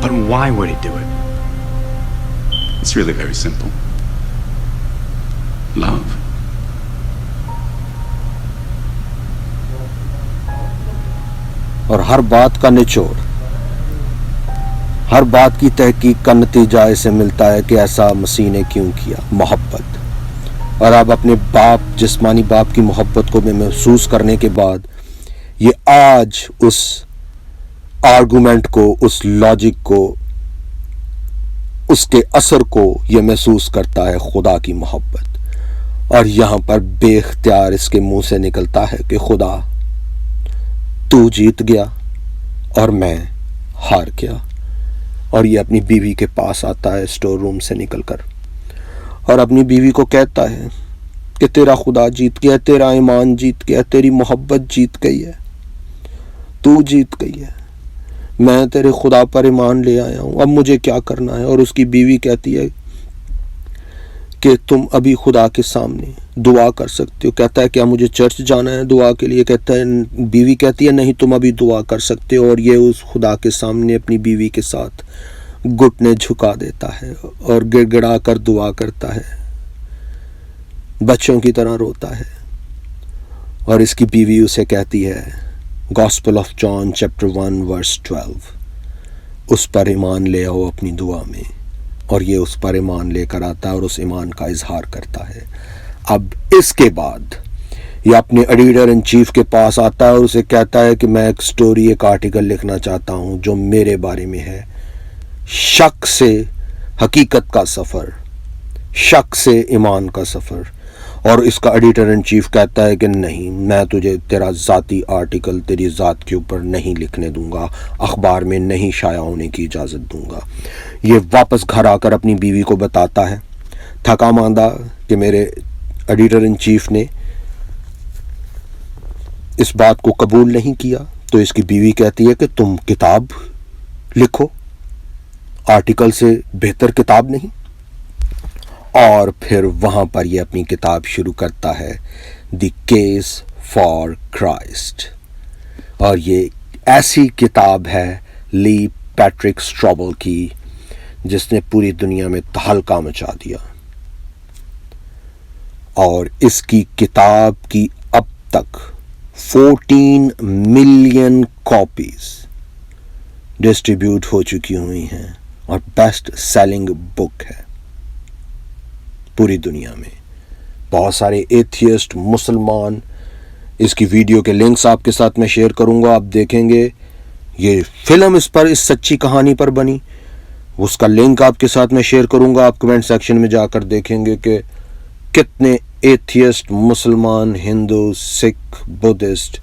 But why would he do it? It's really very simple. Love. اور ہر بات کا نچوڑ، ہر بات کی تحقیق کا نتیجہ اسے ملتا ہے کہ ایسا مسیح نے کیوں کیا، محبت۔ اور اب اپنے باپ، جسمانی باپ کی محبت کو میں محسوس کرنے کے بعد یہ آج اس آرگومنٹ کو، اس لاجک کو، اس کے اثر کو یہ محسوس کرتا ہے خدا کی محبت۔ اور یہاں پر بے اختیار اس کے منہ سے نکلتا ہے کہ خدا تو جیت گیا اور میں ہار گیا۔ اور یہ اپنی بیوی کے پاس آتا ہے اسٹور روم سے نکل کر، اور اپنی بیوی کو کہتا ہے کہ تیرا خدا جیت گیا، تیرا ایمان جیت گیا، تیری محبت جیت گئی ہے، تو جیت گئی ہے، میں تیرے خدا پر ایمان لے آیا ہوں، اب مجھے کیا کرنا ہے؟ اور اس کی بیوی کہتی ہے کہ تم ابھی خدا کے سامنے دعا کر سکتے ہو۔ کہتا ہے کیا مجھے چرچ جانا ہے دعا کے لیے؟ کہتا ہے، بیوی کہتی ہے نہیں، تم ابھی دعا کر سکتے ہو۔ اور یہ اس خدا کے سامنے اپنی بیوی کے ساتھ گھٹنے جھکا دیتا ہے اور گڑ گڑا کر دعا کرتا ہے، بچوں کی طرح روتا ہے۔ اور اس کی بیوی اسے کہتی ہے، گاسپل آف جان چیپٹر 1 ورس 12، اس پر ایمان لے آؤ اپنی دعا میں۔ اور یہ اس پر ایمان لے کر آتا ہے اور اس ایمان کا اظہار کرتا ہے۔ اب اس کے بعد یہ اپنے ایڈیٹر ان چیف کے پاس آتا ہے اور اسے کہتا ہے کہ میں ایک سٹوری، ایک آرٹیکل لکھنا چاہتا ہوں جو میرے بارے میں ہے، شک سے حقیقت کا سفر، شک سے ایمان کا سفر۔ اور اس کا ایڈیٹر ان چیف کہتا ہے کہ نہیں، میں تجھے تیرا ذاتی آرٹیکل تیری ذات کے اوپر نہیں لکھنے دوں گا، اخبار میں نہیں شائع ہونے کی اجازت دوں گا۔ یہ واپس گھر آ کر اپنی بیوی کو بتاتا ہے، تھکا ماندہ، کہ میرے ایڈیٹر ان چیف نے اس بات کو قبول نہیں کیا۔ تو اس کی بیوی کہتی ہے کہ تم کتاب لکھو، آرٹیکل سے بہتر کتاب نہیں۔ اور پھر وہاں پر یہ اپنی کتاب شروع کرتا ہے، دی کیس فار کرائسٹ۔ اور یہ ایسی کتاب ہے لی پیٹرک اسٹرابل کی جس نے پوری دنیا میں تہلکہ مچا دیا۔ اور اس کی کتاب کی اب تک 14 ملین کاپیز ڈسٹریبیوٹ ہو چکی ہوئی ہیں اور بیسٹ سیلنگ بک ہے پوری دنیا میں۔ بہت سارے ایتھیسٹ، مسلمان، اس کی ویڈیو کے لنکس آپ کے ساتھ میں شیئر کروں گا، آپ دیکھیں گے۔ یہ فلم اس پر، اس سچی کہانی پر بنی، اس کا لنک آپ کے ساتھ میں شیئر کروں گا، آپ کمنٹ سیکشن میں جا کر دیکھیں گے کہ کتنے ایتھیسٹ، مسلمان، ہندو، سکھ، بدھسٹ،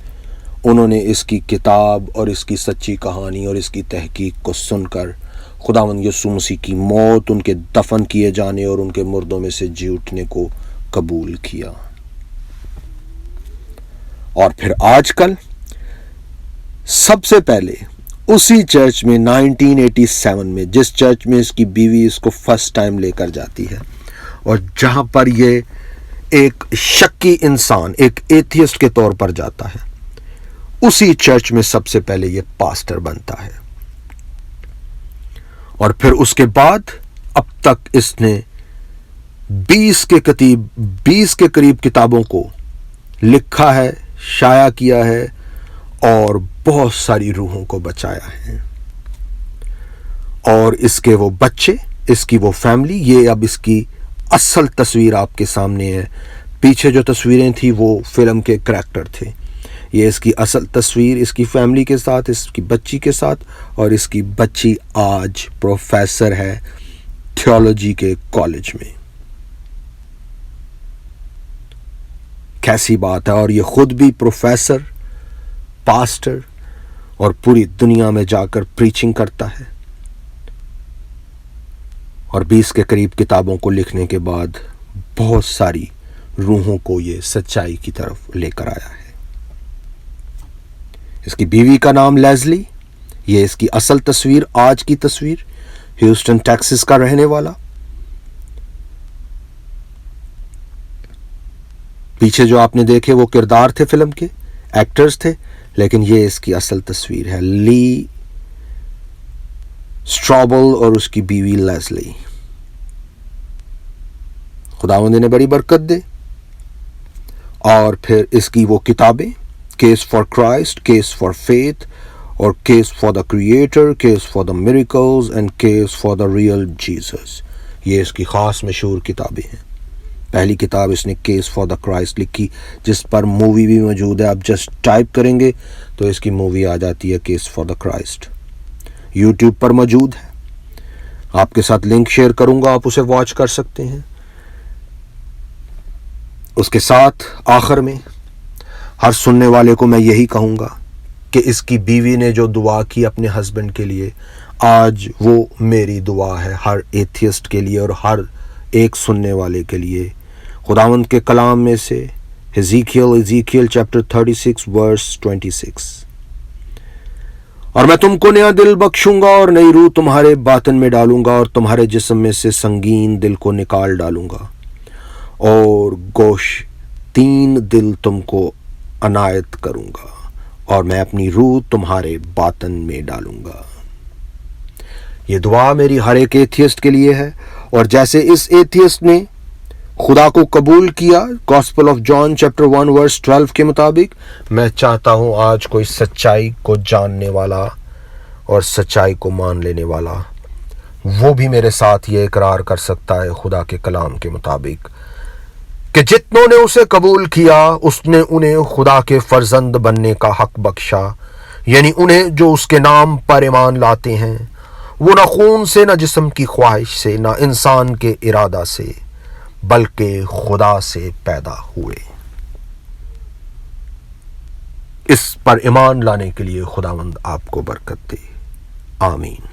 انہوں نے اس کی کتاب اور اس کی سچی کہانی اور اس کی تحقیق کو سن کر خداوند یسوع مسیح کی موت، ان کے دفن کیے جانے اور ان کے مردوں میں سے جی اٹھنے کو قبول کیا۔ اور پھر آج کل سب سے پہلے اسی چرچ میں 1987 میں، جس چرچ میں اس کی بیوی اس کو فرسٹ ٹائم لے کر جاتی ہے، اور جہاں پر یہ ایک شکی انسان، ایک ایتھیسٹ کے طور پر جاتا ہے، اسی چرچ میں سب سے پہلے یہ پاسٹر بنتا ہے۔ اور پھر اس کے بعد اب تک اس نے 20 کے قریب کتابوں کو لکھا ہے، شائع کیا ہے اور بہت ساری روحوں کو بچایا ہے۔ اور اس کے وہ بچے، اس کی وہ فیملی، یہ اب اس کی اصل تصویر آپ کے سامنے ہے۔ پیچھے جو تصویریں تھیں وہ فلم کے کریکٹر تھے، یہ اس کی اصل تصویر اس کی فیملی کے ساتھ، اس کی بچی کے ساتھ، اور اس کی بچی آج پروفیسر ہے تھیولوجی کے کالج میں۔ کیسی بات ہے! اور یہ خود بھی پروفیسر، پاسٹر، اور پوری دنیا میں جا کر پریچنگ کرتا ہے، اور 20 کے قریب کتابوں کو لکھنے کے بعد بہت ساری روحوں کو یہ سچائی کی طرف لے کر آیا ہے۔ اس کی بیوی کا نام لیزلی، یہ اس کی اصل تصویر، آج کی تصویر، ہیوسٹن ٹیکسس کا رہنے والا۔ پیچھے جو آپ نے دیکھے وہ کردار تھے، فلم کے ایکٹرز تھے، لیکن یہ اس کی اصل تصویر ہے، لی اسٹرابل اور اس کی بیوی لیزلی۔ خداوند نے بڑی برکت دے۔ اور پھر اس کی وہ کتابیں، case for Christ, case for faith, اور case for the creator, case for the miracles and case for the real Jesus. یہ اس کی خاص مشہور کتابیں ہیں. پہلی کتاب اس نے کیس فار دا کرائسٹ لکھی، جس پر مووی بھی موجود ہے. آپ جسٹ ٹائپ کریں گے تو اس کی مووی آ جاتی ہے، case for the Christ. YouTube پر موجود ہے. آپ کے ساتھ لنک شیئر کروں گا، آپ اسے واچ کر سکتے ہیں. اس کے ساتھ آخر میں ہر سننے والے کو میں یہی کہوں گا کہ اس کی بیوی نے جو دعا کی اپنے ہسبینڈ کے لیے، آج وہ میری دعا ہے ہر ایتھیسٹ کے لیے اور ہر ایک سننے والے کے لیے. خداوند کے کلام میں سے ایزیکیل چیپٹر 36 ورس 26. اور میں تم کو نیا دل بخشوں گا اور نئی روح تمہارے باطن میں ڈالوں گا اور تمہارے جسم میں سے سنگین دل کو نکال ڈالوں گا اور گوش 3 دل تم کو عنایت کروں گا اور میں اپنی روح تمہارے باطن میں ڈالوں گا. یہ دعا میری ہر ایک ایتھیسٹ کے لیے ہے. اور جیسے اس ایتھیسٹ نے خدا کو قبول کیا گاسپل آف جان چیپٹر 1 ورس 12 کے مطابق، میں چاہتا ہوں آج کوئی سچائی کو جاننے والا اور سچائی کو مان لینے والا وہ بھی میرے ساتھ یہ اقرار کر سکتا ہے خدا کے کلام کے مطابق کہ جتنوں نے اسے قبول کیا اس نے انہیں خدا کے فرزند بننے کا حق بخشا. یعنی انہیں جو اس کے نام پر ایمان لاتے ہیں، وہ نہ خون سے، نہ جسم کی خواہش سے، نہ انسان کے ارادہ سے، بلکہ خدا سے پیدا ہوئے. اس پر ایمان لانے کے لیے خداوند آپ کو برکت دے. آمین.